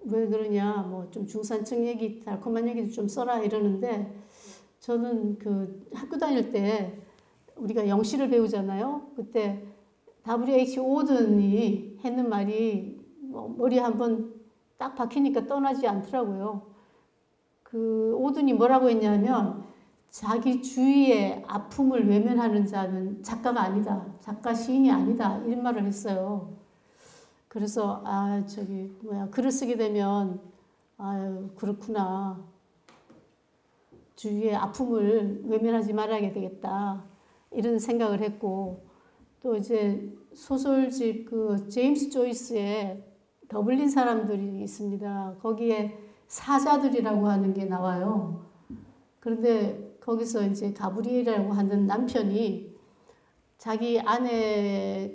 왜 그러냐, 뭐 좀 중산층 얘기, 달콤한 얘기도 좀 써라 이러는데 저는 그 학교 다닐 때 우리가 영시를 배우잖아요. 그때 W.H. 오든이 했는 말이 머리에 한번 딱 박히니까 떠나지 않더라고요. 그 오든이 뭐라고 했냐면 자기 주위의 아픔을 외면하는 자는 작가가 아니다. 작가 시인이 아니다. 이런 말을 했어요. 그래서 글을 쓰게 되면 그렇구나. 주위의 아픔을 외면하지 말아야 되겠다. 이런 생각을 했고 또 이제 소설집 그 제임스 조이스의 더블린 사람들이 있습니다. 거기에 사자들이라고 하는 게 나와요. 그런데 거기서 이제 가브리엘이라고 하는 남편이 자기 아내에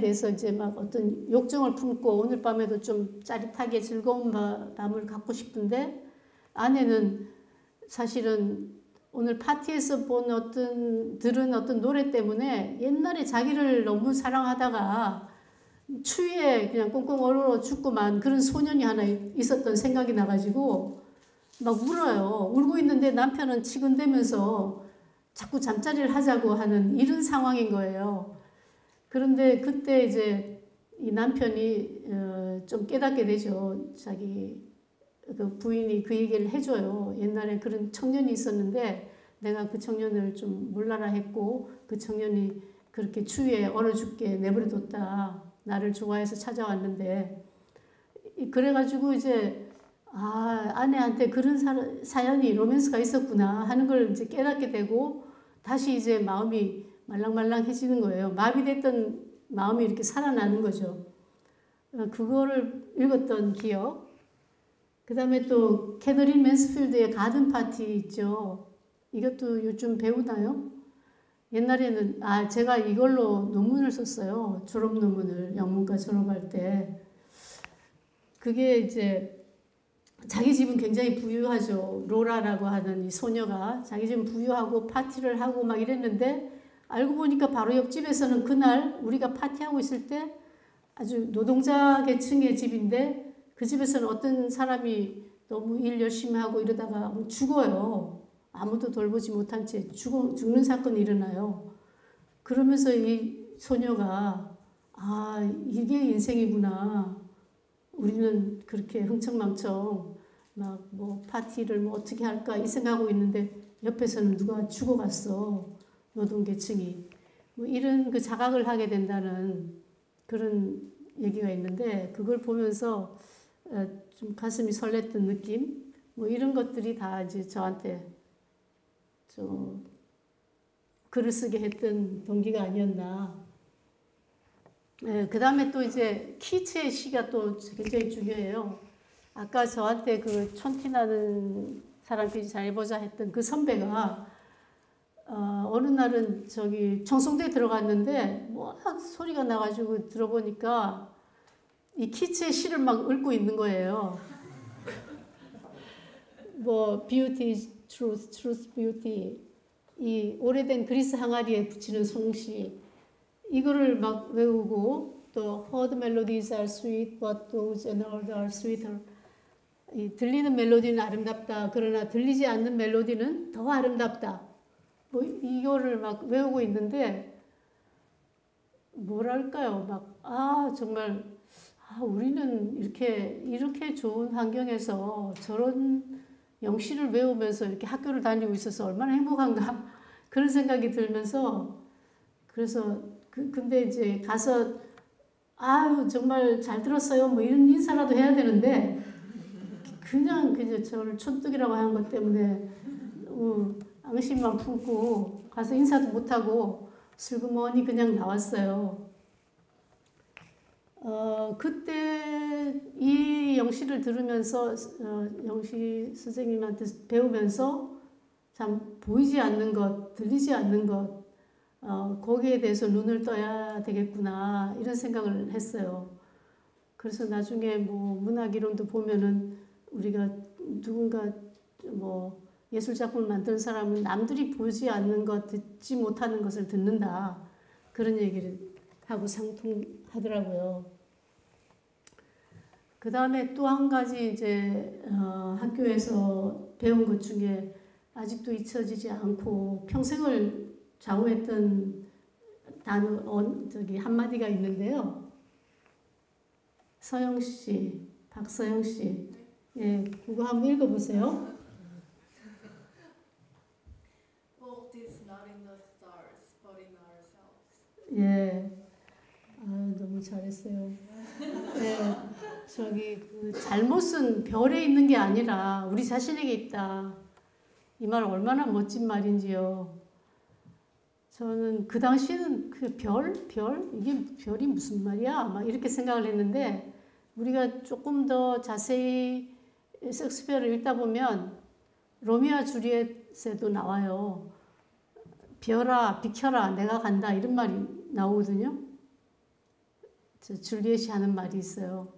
대해서 이제 막 어떤 욕정을 품고 오늘 밤에도 좀 짜릿하게 즐거운 밤을 갖고 싶은데 아내는 사실은 오늘 파티에서 들은 어떤 노래 때문에 옛날에 자기를 너무 사랑하다가 추위에 그냥 꽁꽁 얼어 죽고만 그런 소년이 하나 있었던 생각이 나가지고 막 울어요. 울고 있는데 남편은 치근대면서 자꾸 잠자리를 하자고 하는 이런 상황인 거예요. 그런데 그때 이제 이 남편이 좀 깨닫게 되죠. 자기 그 부인이 그 얘기를 해줘요. 옛날에 그런 청년이 있었는데 내가 그 청년을 좀 몰라라 했고 그 청년이 그렇게 추위에 얼어 죽게 내버려뒀다. 나를 좋아해서 찾아왔는데 그래가지고 이제 아내한테 그런 사연이 로맨스가 있었구나 하는 걸 이제 깨닫게 되고 다시 이제 마음이 말랑말랑해지는 거예요. 마비됐던 마음이 이렇게 살아나는 거죠. 그거를 읽었던 기억. 그 다음에 또 캐더린 맨스필드의 가든 파티 있죠. 이것도 요즘 배우나요? 옛날에는 제가 이걸로 논문을 썼어요. 졸업 논문을 영문과 졸업할 때. 그게 이제 자기 집은 굉장히 부유하죠. 로라라고 하는 이 소녀가 자기 집은 부유하고 파티를 하고 막 이랬는데 알고 보니까 바로 옆집에서는 그날 우리가 파티하고 있을 때 아주 노동자 계층의 집인데 그 집에서는 어떤 사람이 너무 일 열심히 하고 이러다가 죽어요. 아무도 돌보지 못한 채 죽는 사건이 일어나요. 그러면서 이 소녀가 이게 인생이구나. 우리는 그렇게 흥청망청 막 뭐 파티를 뭐 어떻게 할까 이 생각하고 있는데 옆에서는 누가 죽어갔어. 노동계층이. 뭐 이런 그 자각을 하게 된다는 그런 얘기가 있는데 그걸 보면서 좀 가슴이 설렜던 느낌? 뭐 이런 것들이 다 이제 저한테 좀 글을 쓰게 했던 동기가 아니었나. 그 다음에 또 이제 키츠의 시가 또 굉장히 중요해요. 아까 저한테 그 촌티나는 사람끼리 잘해보자 했던 그 선배가 어느 날은 저기 청송대에 들어갔는데 뭐 소리가 나가지고 들어보니까 이 키츠의 시를 막 읽고 있는 거예요. 뭐 beauty is truth, truth beauty 이 오래된 그리스 항아리에 붙이는 송시 이거를 막 외우고 또 heard melodies are sweet but those unheard are sweeter 이 들리는 멜로디는 아름답다 그러나 들리지 않는 멜로디는 더 아름답다 뭐 이거를 막 외우고 있는데 뭐랄까요 막 정말 우리는 이렇게 좋은 환경에서 저런 영시를 외우면서 이렇게 학교를 다니고 있어서 얼마나 행복한가 그런 생각이 들면서 그래서 근데 이제 가서 정말 잘 들었어요 뭐 이런 인사라도 해야 되는데 그냥 저를 촌뜨기라고 하는 것 때문에 앙심만 품고 가서 인사도 못하고 슬그머니 그냥 나왔어요. 그때 이 영시를 들으면서 영시 선생님한테 배우면서 참 보이지 않는 것, 들리지 않는 것 거기에 대해서 눈을 떠야 되겠구나 이런 생각을 했어요. 그래서 나중에 뭐 문학 이론도 보면은 우리가 누군가 뭐 예술 작품을 만드는 사람은 남들이 보지 않는 것, 듣지 못하는 것을 듣는다 그런 얘기를 하고 상통하더라고요. 그 다음에 또 한 가지 이제 학교에서 배운 것 중에 아직도 잊혀지지 않고 평생을 좌우했던 단어 한마디가 있는데요. 서영 씨, 박서영 씨, 예, 그거 한번 읽어보세요.
Fault is not in the stars, but in ourselves.
예, 너무 잘했어요. 예, 잘못은 별에 있는 게 아니라 우리 자신에게 있다. 이 말 얼마나 멋진 말인지요. 저는 그 당시에는 그 이게 별이 무슨 말이야? 막 이렇게 생각을 했는데 우리가 조금 더 자세히 섹스피어를 읽다 보면 로미오와 줄리엣에도 나와요. 비어라, 비켜라, 내가 간다 이런 말이 나오거든요. 줄리엣이 하는 말이 있어요.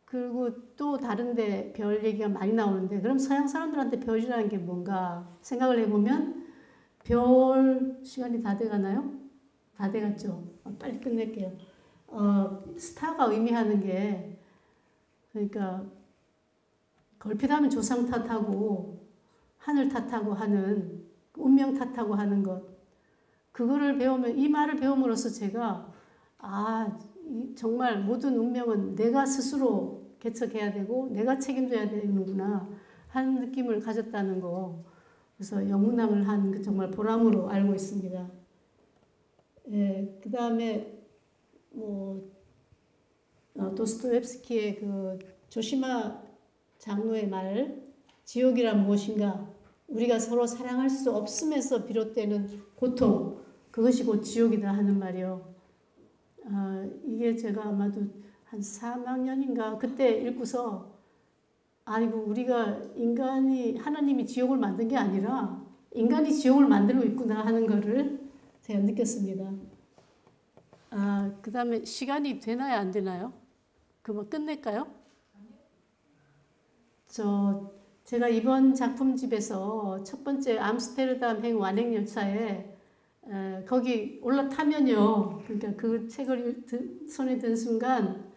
그리고 또 다른데 별 얘기가 많이 나오는데 그럼 서양 사람들한테 별이라는 게 뭔가 생각을 해보면 별 시간이 다 돼가나요? 다 돼갔죠. 빨리 끝낼게요. 스타가 의미하는 게 그러니까 걸핏하면 조상 탓하고 하늘 탓하고 하는 운명 탓하고 하는 것 그거를 배우면 이 말을 배움으로써 제가 정말 모든 운명은 내가 스스로 개척해야 되고 내가 책임져야 되는구나 하는 느낌을 가졌다는 거 그래서 영문학을 한 정말 보람으로 알고 있습니다. 예, 그 다음에 도스토옙스키의 그 조시마 장로의 말 지옥이란 무엇인가 우리가 서로 사랑할 수 없음에서 비롯되는 고통 그것이 곧 지옥이다 하는 말이요. 이게 제가 아마도 한 4학년인가 그때 읽고서 아이고 우리가 인간이 하나님이 지옥을 만든 게 아니라 인간이 지옥을 만들고 있구나 하는 거를 제가 느꼈습니다. 그 다음에 시간이 되나요 안 되나요? 그거 끝낼까요? 제가 이번 작품집에서 첫 번째 암스테르담행 완행열차에 거기 올라타면요. 그러니까 그 책을 손에 든 순간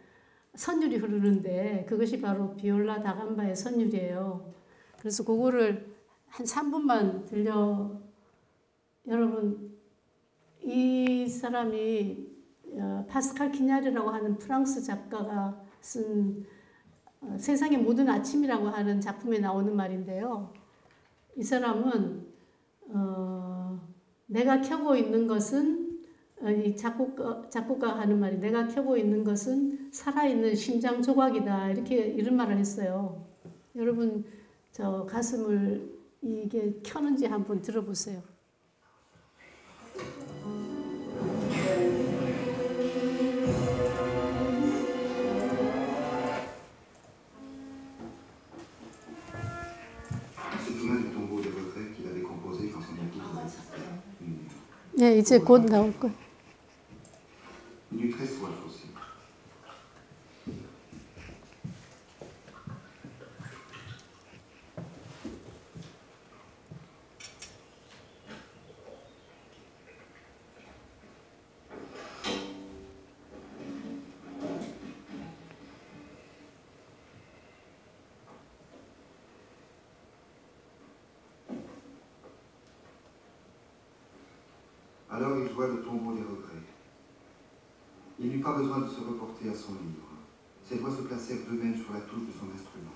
선율이 흐르는데 그것이 바로 비올라 다감바의 선율이에요. 그래서 그거를 한 3분만 여러분 이 사람이 파스칼 키냐르라고 하는 프랑스 작가가 쓴 세상의 모든 아침이라고 하는 작품에 나오는 말인데요. 이 사람은 내가 켜고 있는 것은 이 작곡가 하는 말이 내가 켜고 있는 것은 살아있는 심장 조각이다 이런 말을 했어요. 여러분 저 가슴을 이게 켜는지 한번 들어보세요. 네, 이제 곧 나올 거예요.
Alors il joua le tombeau des regrets. Il n'eut pas besoin de se reporter à son livre. Ses doigts se placèrent d'eux-mêmes sur la touche de son instrument.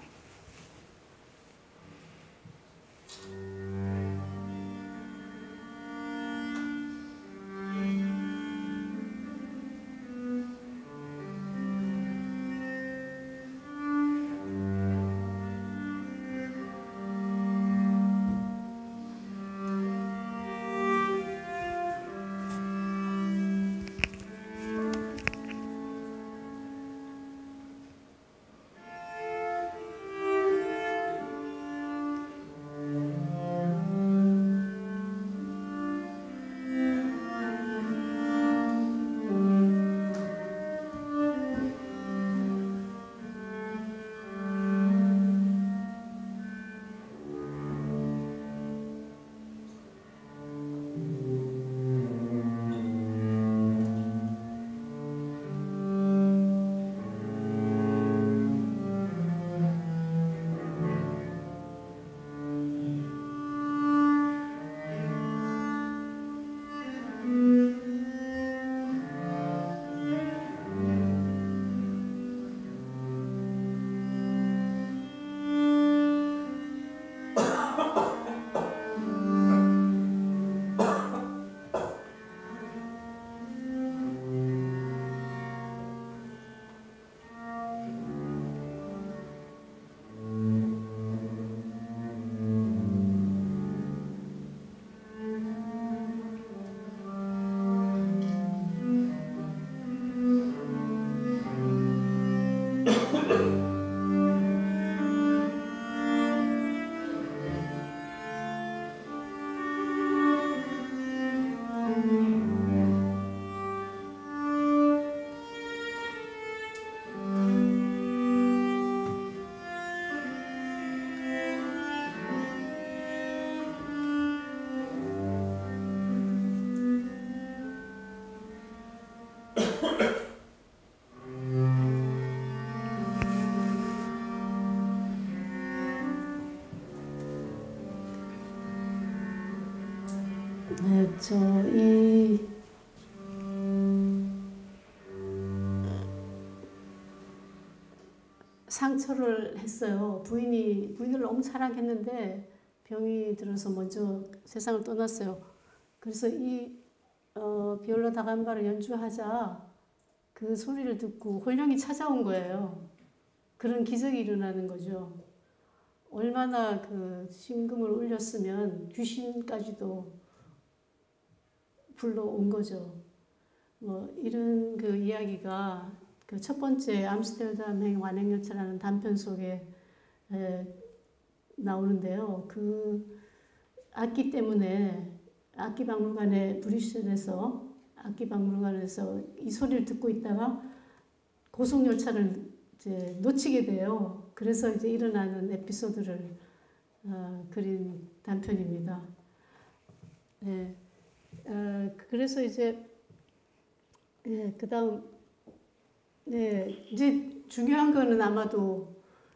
네, 저이 상처를 했어요. 부인을 너무 사랑했는데 병이 들어서 먼저 세상을 떠났어요. 그래서 이 비올라 다감바를 연주하자 그 소리를 듣고 혼령이 찾아온 거예요. 그런 기적이 일어나는 거죠. 얼마나 그 신금을 울렸으면 귀신까지도 불러온 거죠. 뭐 이런 그 이야기가 그 첫 번째 암스테르담행 완행열차라는 단편 속에 나오는데요. 그 악기 때문에 악기박물관에 브뤼셀에서 악기박물관에서 이 소리를 듣고 있다가 고속열차를 이제 놓치게 돼요. 그래서 이제 일어나는 에피소드를 그린 단편입니다. 네. 그래서 이제 그다음 이제 중요한 거는 아마도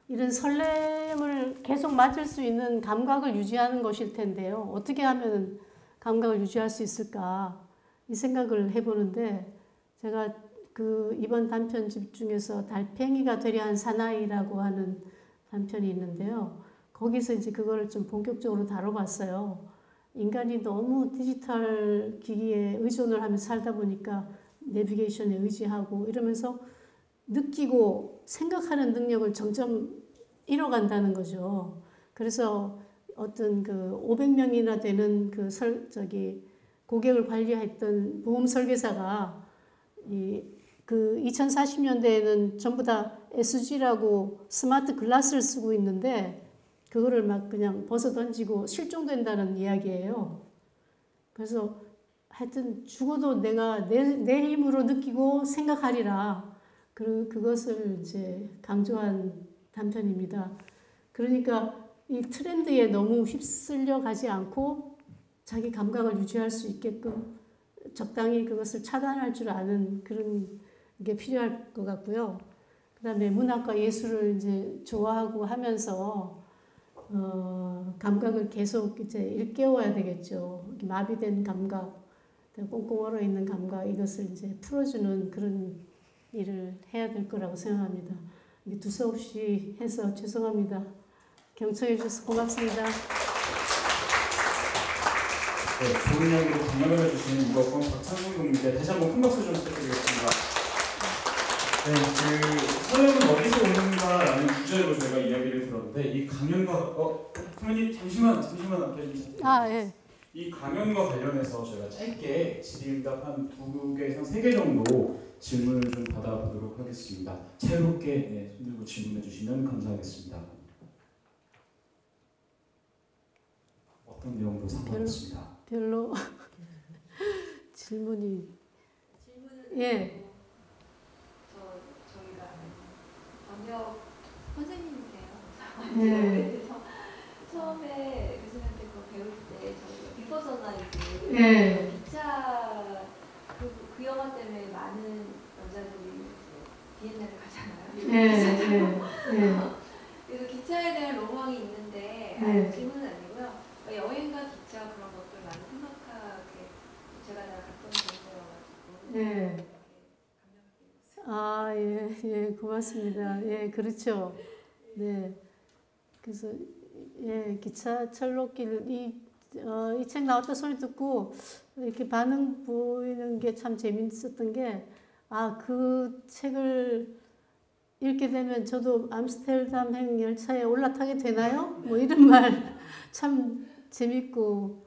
이런 설렘을 계속 맞을 수 있는 감각을 유지하는 것일 텐데요. 어떻게 하면 감각을 유지할 수 있을까 이 생각을 해보는데 제가 그 이번 단편집 중에서 달팽이가 되려 한 사나이라고 하는 단편이 있는데요. 거기서 이제 그거를 좀 본격적으로 다뤄봤어요. 인간이 너무 디지털 기기에 의존을 하면서 살다 보니까 내비게이션에 의지하고 이러면서 느끼고 생각하는 능력을 점점 잃어간다는 거죠. 그래서 어떤 그 500명이나 되는 그 고객을 관리했던 보험 설계사가 그 2040년대에는 전부 다 SG라고 스마트 글라스를 쓰고 있는데 그거를 막 그냥 벗어 던지고 실종된다는 이야기예요. 그래서 하여튼 죽어도 내가 내 힘으로 느끼고 생각하리라. 그것을 이제 강조한 단편입니다. 그러니까 이 트렌드에 너무 휩쓸려 가지 않고 자기 감각을 유지할 수 있게끔 적당히 그것을 차단할 줄 아는 그런 게 필요할 것 같고요. 그 다음에 문학과 예술을 이제 좋아하고 하면서 감각을 계속 이제 일깨워야 되겠죠. 마비된 감각, 꽁꽁 얼어 있는 감각, 이것을 이제 풀어주는 그런 일을 해야 될 거라고 생각합니다. 두서없이 해서 죄송합니다. 경청해 주셔서 고맙습니다.
네, 좋은 이야기로 강연을 해주신 이거권 박창근 동님께 다시 한번 큰 박수 좀 부탁드리겠습니다. 네, 그 설렘은 어디서 오는가라는 주제로 저희가 이야기를 들었는데 이 강연과 선생님 잠시만 아껴주세요.
예.
이 강연과 관련해서 저희가 짧게 질의응답 한 2개에서 3개 정도 질문을 좀 받아보도록 하겠습니다. 자유롭게 손 들고 질문해 주시면 감사하겠습니다. 어떤 내용도 상관없습니다.
별로 질문은
예. 저희가 번역 선생님이세요.
네.
그래서 처음에 교수님한테 그거 배울 때 저희가 비포 선라이즈
네.
기차 그 영화 때문에 많은 여자들이 비엔나를 가잖아요. 그래서 기차에 대한 로망이 있는데 질문은 아니고요. 여행과 기차 그런 것들 많이 생각하게 제가 다 갔던 데여가지고
예, 고맙습니다. 예, 그렇죠. 네, 그래서 기차 철로길 이 책 나왔다 소리 듣고 이렇게 반응 보이는 게 참 재밌었던 게 그 책을 읽게 되면 저도 암스테르담행 열차에 올라타게 되나요? 뭐 이런 말 참 재밌고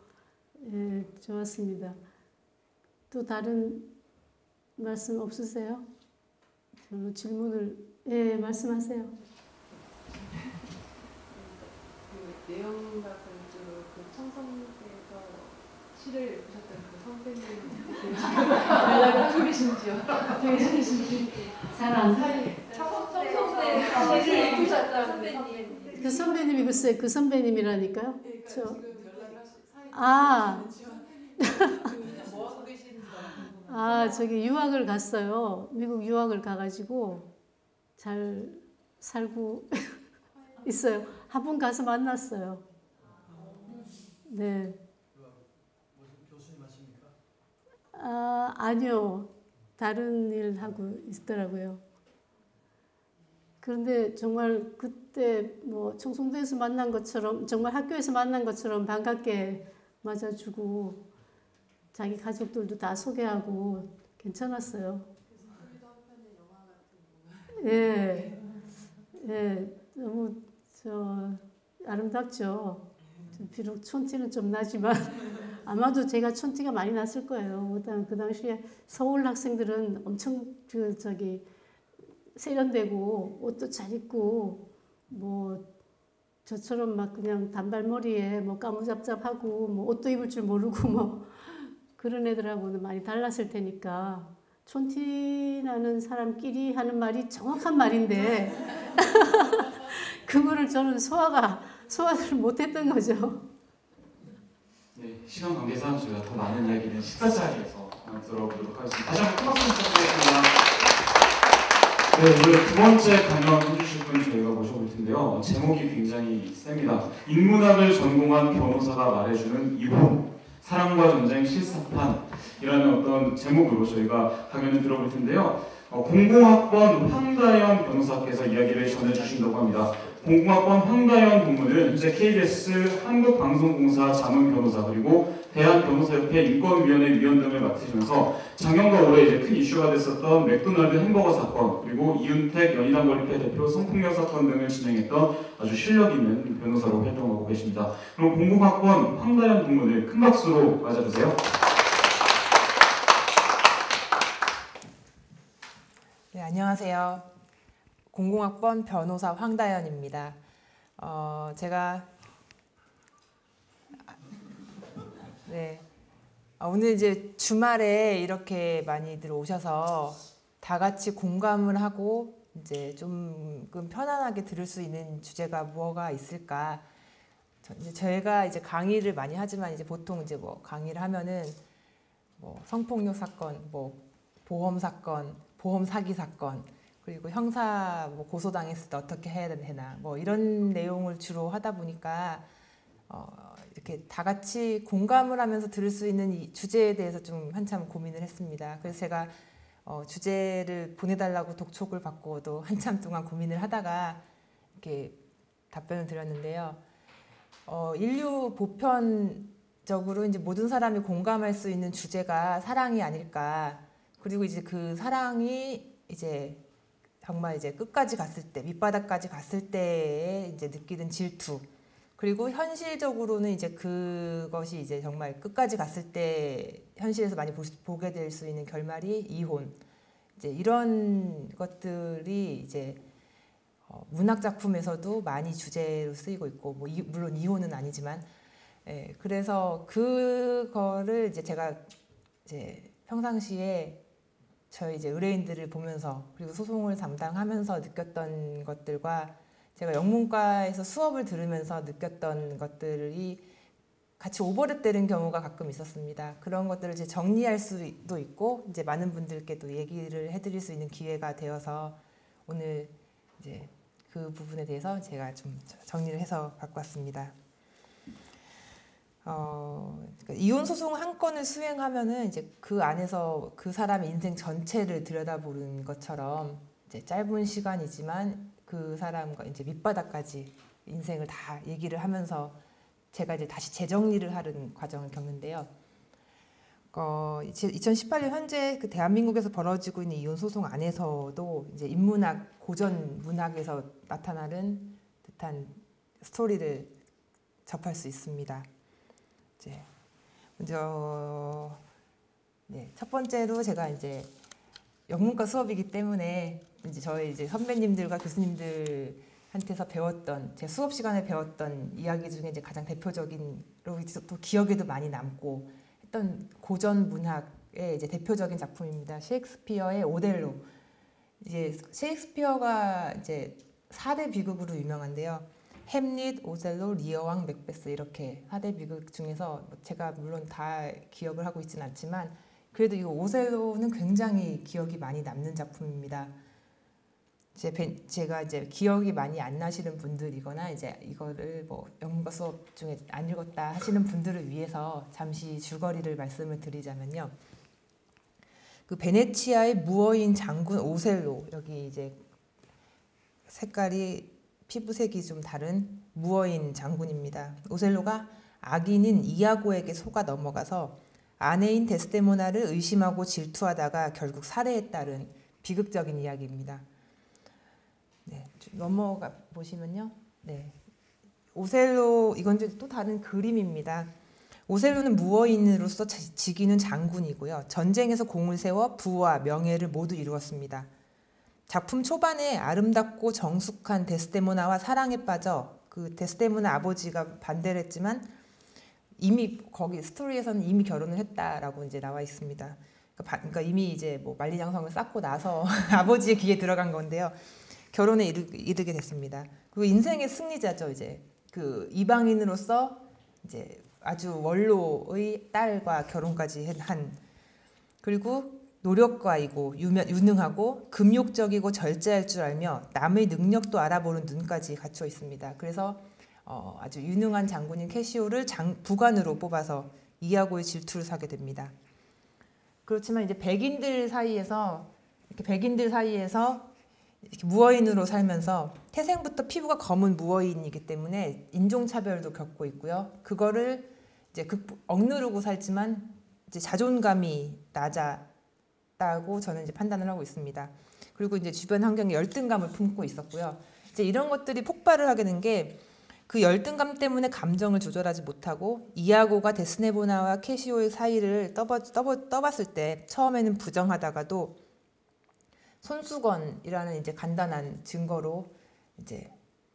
좋았습니다. 또 다른 말씀 없으세요? 별로 질문을 말씀하세요.
그 내용과 별도로 그 청성대에서 시를 보셨던 그 선배님 연락을 하고 계신지요?
사랑.
청성대 시를 보셨던 선배님.
그 선배님이 글쎄 그 선배님이라니까요. 저기 유학을 갔어요. 미국 유학을 가가지고 잘 살고 있어요. 한 번 가서 만났어요. 네. 아니요. 다른 일 하고 있더라고요. 그런데 정말 그때 뭐 청송도에서 만난 것처럼 정말 학교에서 만난 것처럼 반갑게 맞아주고 자기 가족들도 다 소개하고 괜찮았어요. 예, 예, 너무 아름답죠. 비록 촌티는 좀 나지만 아마도 제가 촌티가 많이 났을 거예요. 일단 그 당시에 서울 학생들은 엄청 세련되고 옷도 잘 입고 뭐 저처럼 막 그냥 단발머리에 뭐 까무잡잡하고 뭐 옷도 입을 줄 모르고 뭐 그런 애들하고는 많이 달랐을 테니까 촌티 나는 사람끼리 하는 말이 정확한 말인데 그거를 저는 소화를 못했던 거죠.
네, 시간 관계상 저희가 더 많은 이야기는 식사 자리에서 들어보도록 하겠습니다. 다시 한번 큰 박수 부탁드리겠습니다. 네, 오늘 두 번째 강연 해주실 분 저희가 모셔볼 텐데요. 제목이 굉장히 셉니다. 인문학을 전공한 변호사가 말해주는 이혼, 사랑과 전쟁 실사판이라는 어떤 제목으로 저희가 강연을 들어볼 텐데요. 공공학번 황다연 변호사께서 이야기를 전해주신다고 합니다. 공공학번 황다연 본부는 현재 KBS 한국방송공사 자문 변호사 그리고 대한변호사협회 인권위원회 위원 등을 맡으시면서 작년과 올해 이제 큰 이슈가 됐었던 맥도날드 햄버거 사건 그리고 이윤택 연희당 건립회 대표 성폭력 사건 등을 진행했던 아주 실력 있는 변호사로 활동하고 계십니다. 그럼 공공학번 황다연 본부를 큰 박수로 맞아주세요.
네, 안녕하세요. 공공학번 변호사 황다연입니다. 오늘 이제 주말에 이렇게 많이들 오셔서 다 같이 공감을 하고 이제 좀 편안하게 들을 수 있는 주제가 뭐가 있을까? 저희가 이제 강의를 많이 하지만 이제 보통 이제 뭐 강의를 하면은 뭐 성폭력 사건, 뭐 보험 사건, 보험 사기 사건, 그리고 형사 뭐 고소당했을 때 어떻게 해야 되나 뭐 이런 내용을 주로 하다 보니까 이렇게 다 같이 공감을 하면서 들을 수 있는 이 주제에 대해서 좀 한참 고민을 했습니다. 그래서 제가 주제를 보내달라고 독촉을 받고도 한참 동안 고민을 하다가 이렇게 답변을 드렸는데요. 인류 보편적으로 이제 모든 사람이 공감할 수 있는 주제가 사랑이 아닐까. 그리고 이제 그 사랑이 이제 정말 이제 끝까지 갔을 때, 밑바닥까지 갔을 때에 이제 느끼는 질투. 그리고 현실적으로는 이제 그것이 이제 정말 끝까지 갔을 때 현실에서 많이 보게 될 수 있는 결말이 이혼. 이제 이런 것들이 이제 문학 작품에서도 많이 주제로 쓰이고 있고, 뭐 물론 이혼은 아니지만, 그래서 그거를 이제 제가 이제 평상시에 저희 이제 의뢰인들을 보면서 그리고 소송을 담당하면서 느꼈던 것들과 제가 영문과에서 수업을 들으면서 느꼈던 것들이 같이 오버랩되는 경우가 가끔 있었습니다. 그런 것들을 이제 정리할 수도 있고 이제 많은 분들께도 얘기를 해드릴 수 있는 기회가 되어서 오늘 이제 그 부분에 대해서 제가 좀 정리를 해서 갖고 왔습니다. 그러니까 이혼 소송 한 건을 수행하면은 이제 그 안에서 그 사람의 인생 전체를 들여다보는 것처럼 이제 짧은 시간이지만 그 사람과 이제 밑바닥까지 인생을 다 얘기를 하면서 제가 이제 다시 재정리를 하는 과정을 겪는데요. 2018년 현재 그 대한민국에서 벌어지고 있는 이혼 소송 안에서도 이제 인문학, 고전 문학에서 나타나는 듯한 스토리를 접할 수 있습니다. 이제 먼저 첫 번째로 제가 이제 영문과 수업이기 때문에 이제 저희 이제 선배님들과 교수님들한테서 배웠던 제 수업 시간에 배웠던 이야기 중에 이제 가장 대표적인 또 기억에도 많이 남고 했던 고전 문학의 이제 대표적인 작품입니다. 셰익스피어의 오델로. 이제 셰익스피어가 이제 4대 비극으로 유명한데요. 햄릿, 오셀로, 리어왕, 맥베스 이렇게 4대 비극 중에서 제가 물론 다 기억을 하고 있지는 않지만 그래도 이 오셀로는 굉장히 기억이 많이 남는 작품입니다. 제가 이제 기억이 많이 안 나시는 분들이거나 이제 이거를 뭐 영문과 수업 중에 안 읽었다 하시는 분들을 위해서 잠시 줄거리를 말씀을 드리자면요. 그 베네치아의 무어인 장군 오셀로, 여기 이제 색깔이 피부색이 좀 다른 무어인 장군입니다. 오셀로가 악인인 이아고에게 속아 넘어가서 아내인 데스데모나를 의심하고 질투하다가 결국 살해에 따른 비극적인 이야기입니다. 네, 넘어가 보시면요. 네, 오셀로, 이건 또 다른 그림입니다. 오셀로는 무어인으로서 직위는 장군이고요. 전쟁에서 공을 세워 부와 명예를 모두 이루었습니다. 작품 초반에 아름답고 정숙한 데스데모나와 사랑에 빠져 그 데스데모나 아버지가 반대를 했지만 이미 거기 스토리에서는 이미 결혼을 했다라고 이제 나와 있습니다. 그러니까 이미 이제 뭐 만리장성을 쌓고 나서 아버지의 귀에 들어간 건데요. 결혼에 이르게 됐습니다. 그리고 인생의 승리자죠. 이제 그 이방인으로서 이제 아주 원로의 딸과 결혼까지 한, 그리고 노력가이고 유능하고 금욕적이고 절제할 줄 알며 남의 능력도 알아보는 눈까지 갖춰 있습니다. 그래서 아주 유능한 장군인 캐시오를 부관으로 뽑아서 이아고의 질투를 사게 됩니다. 그렇지만 이제 백인들 사이에서 이렇게 무어인으로 살면서 태생부터 피부가 검은 무어인이기 때문에 인종차별도 겪고 있고요. 그거를 이제 억누르고 살지만 이제 자존감이 낮았다고 저는 이제 판단을 하고 있습니다. 그리고 이제 주변 환경에 열등감을 품고 있었고요. 이제 이런 것들이 폭발을 하게 된 게 그 열등감 때문에 감정을 조절하지 못하고 이아고가 데스데모나와 캐시오의 사이를 떠봤을 때 처음에는 부정하다가도 손수건이라는 이제 간단한 증거로 이제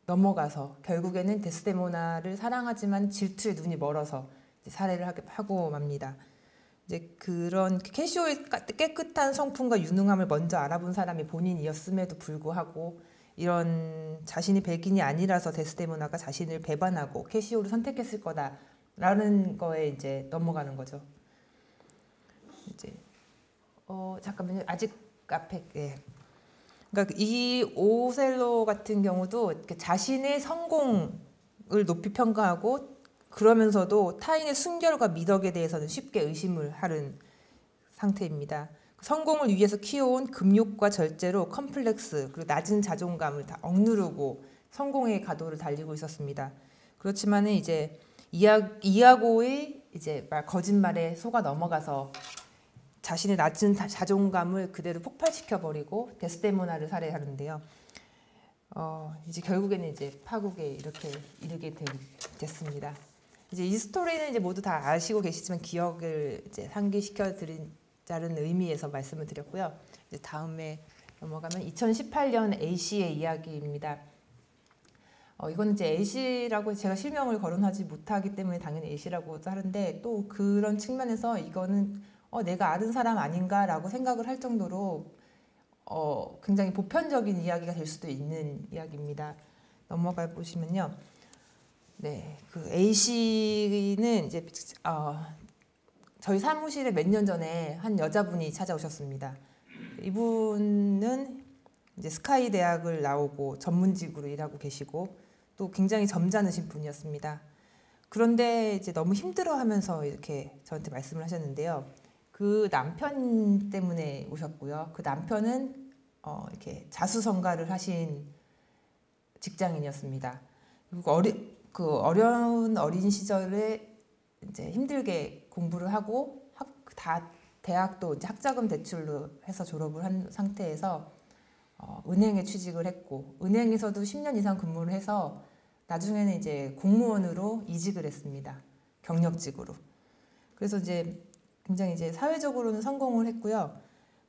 넘어가서 결국에는 데스데모나를 사랑하지만 질투에 눈이 멀어서 이제 살해를 하고 맙니다. 이제 그런 캐시오의 깨끗한 성품과 유능함을 먼저 알아본 사람이 본인이었음에도 불구하고 이런 자신이 백인이 아니라서 데스데모나가 자신을 배반하고 캐시오를 선택했을 거다라는 거에 이제 넘어가는 거죠. 이제 잠깐만요. 아직 앞에 그러니까 이 오셀로 같은 경우도 이렇게 자신의 성공을 높이 평가하고 그러면서도 타인의 순결과 미덕에 대해서는 쉽게 의심을 하는 상태입니다. 성공을 위해서 키워온 금욕과 절제로 컴플렉스 그리고 낮은 자존감을 다 억누르고 성공의 가도를 달리고 있었습니다. 그렇지만 이제 이아고의 이제 거짓말에 속아 넘어가서 자신의 낮은 자존감을 그대로 폭발시켜 버리고 데스데모나를 살해하는데요. 이제 결국에는 이제 파국에 이렇게 이르게 됐습니다. 이제 이 스토리는 이제 모두 다 아시고 계시지만 기억을 이제 상기시켜 드리자는 의미에서 말씀을 드렸고요. 이제 다음에 넘어가면 2018년 A씨의 이야기입니다. 이건 이제 A씨라고 제가 실명을 거론하지 못하기 때문에 당연히 A씨라고 하는데 또 그런 측면에서 이거는 내가 아는 사람 아닌가라고 생각을 할 정도로 굉장히 보편적인 이야기가 될 수도 있는 이야기입니다. 넘어가 보시면요. 네, 그 A 씨는 이제 저희 사무실에 몇 년 전에 한 여자분이 찾아오셨습니다. 이분은 이제 스카이 대학을 나오고 전문직으로 일하고 계시고 또 굉장히 점잖으신 분이었습니다. 그런데 이제 너무 힘들어하면서 이렇게 저한테 말씀을 하셨는데요. 그 남편 때문에 오셨고요. 그 남편은 이렇게 자수성가를 하신 직장인이었습니다. 그리고 어려운 어린 시절에 이제 힘들게 공부를 하고 대학도 이제 학자금 대출로 해서 졸업을 한 상태에서 은행에 취직을 했고 은행에서도 10년 이상 근무를 해서 나중에는 이제 공무원으로 이직을 했습니다. 경력직으로. 그래서 이제 굉장히 이제 사회적으로는 성공을 했고요.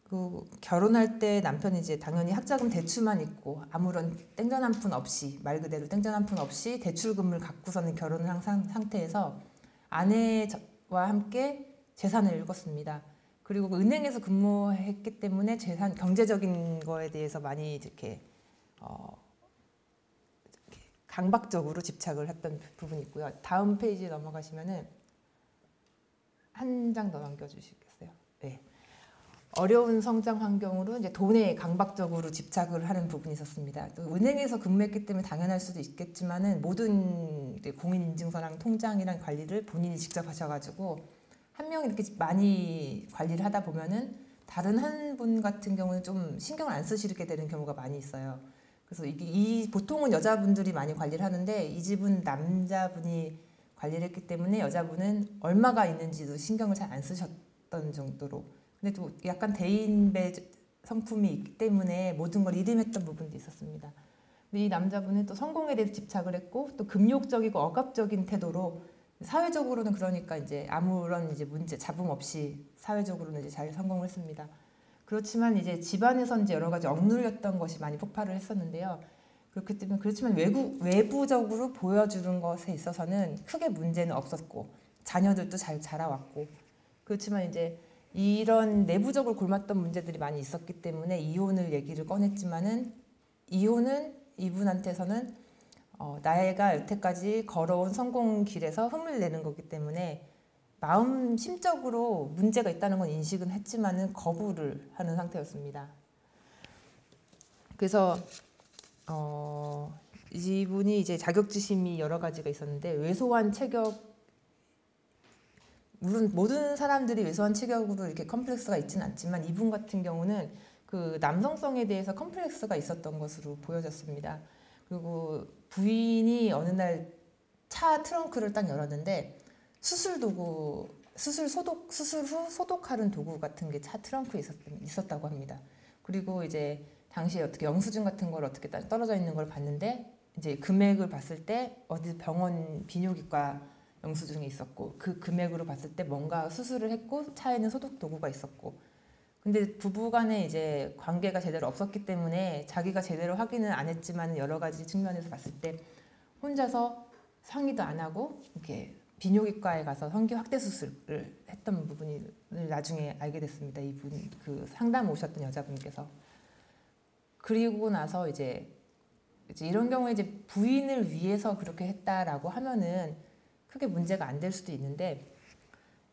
그 결혼할 때 남편이 이제 당연히 학자금 대출만 있고 아무런 땡전 한 푼 없이 말 그대로 땡전 한 푼 없이 대출금을 갖고서는 결혼을 한 상태에서 아내와 함께 재산을 읽었습니다. 그리고 그 은행에서 근무했기 때문에 경제적인 거에 대해서 많이 이렇게 강박적으로 집착을 했던 부분이 있고요. 다음 페이지 넘어가시면은 한 장 더 넘겨주시겠어요? 네. 어려운 성장 환경으로 이제 돈에 강박적으로 집착을 하는 부분이 있었습니다. 또 은행에서 근무했기 때문에 당연할 수도 있겠지만은 모든 공인인증서랑 통장이랑 관리를 본인이 직접 하셔가지고 한 명이 이렇게 많이 관리를 하다 보면은 다른 한 분 같은 경우는 좀 신경을 안 쓰시게 되는 경우가 많이 있어요. 그래서 보통은 여자분들이 많이 관리를 하는데 이 집은 남자분이 관리를 했기 때문에 여자분은 얼마가 있는지도 신경을 잘 안 쓰셨던 정도로. 근데 또 약간 대인배 성품이 있기 때문에 모든 걸 이름했던 부분도 있었습니다. 근데 이 남자분은 또 성공에 대해서 집착을 했고 또 금욕적이고 억압적인 태도로 사회적으로는 그러니까 이제 아무런 이제 문제 잡음 없이 사회적으로는 이제 잘 성공을 했습니다. 그렇지만 이제 집안에서는 이제 여러 가지 억눌렸던 것이 많이 폭발을 했었는데요. 그렇기 때문에 그렇지만 외부적으로 보여주는 것에 있어서는 크게 문제는 없었고 자녀들도 잘 자라왔고 그렇지만 이제 이런 내부적으로 골맞던 문제들이 많이 있었기 때문에 이혼을 얘기를 꺼냈지만은 이혼은 이분한테서는 나이가 여태까지 걸어온 성공 길에서 흠을 내는 거기 때문에 마음 심적으로 문제가 있다는 건 인식은 했지만은 거부를 하는 상태였습니다. 그래서 이분이 이제 자격지심이 여러 가지가 있었는데 왜소한 체격 물론 모든 사람들이 왜소한 체격으로 이렇게 컴플렉스가 있지는 않지만 이분 같은 경우는 그 남성성에 대해서 컴플렉스가 있었던 것으로 보여졌습니다. 그리고 부인이 어느 날 차 트렁크를 딱 열었는데 수술 후 소독하는 도구 같은 게 차 트렁크에 있었다고 합니다. 그리고 이제 당시에 어떻게 영수증 같은 걸 어떻게 떨어져 있는 걸 봤는데 이제 금액을 봤을 때 어디 병원 비뇨기과 영수증이 있었고 그 금액으로 봤을 때 뭔가 수술을 했고 차에는 소독 도구가 있었고 근데 부부간에 이제 관계가 제대로 없었기 때문에 자기가 제대로 확인을 안 했지만 여러 가지 측면에서 봤을 때 혼자서 상의도 안 하고 이렇게 비뇨기과에 가서 성기 확대 수술을 했던 부분을 나중에 알게 됐습니다. 이분 그 상담 오셨던 여자분께서. 그리고 나서 이제 이런 경우에 이제 부인을 위해서 그렇게 했다라고 하면은 크게 문제가 안 될 수도 있는데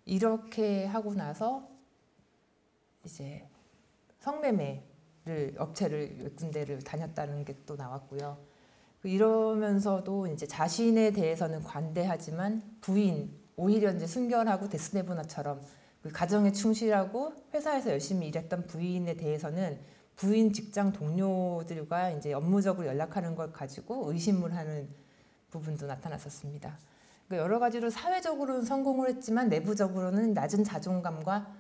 이렇게 하고 나서 이제 성매매를 업체를 몇 군데를 다녔다는 게 또 나왔고요. 이러면서도 이제 자신에 대해서는 관대하지만 부인 오히려 이제 순결하고 데스데모나처럼 그 가정에 충실하고 회사에서 열심히 일했던 부인에 대해서는 부인 직장 동료들과 이제 업무적으로 연락하는 걸 가지고 의심을 하는 부분도 나타났었습니다. 그러니까 여러 가지로 사회적으로는 성공을 했지만 내부적으로는 낮은 자존감과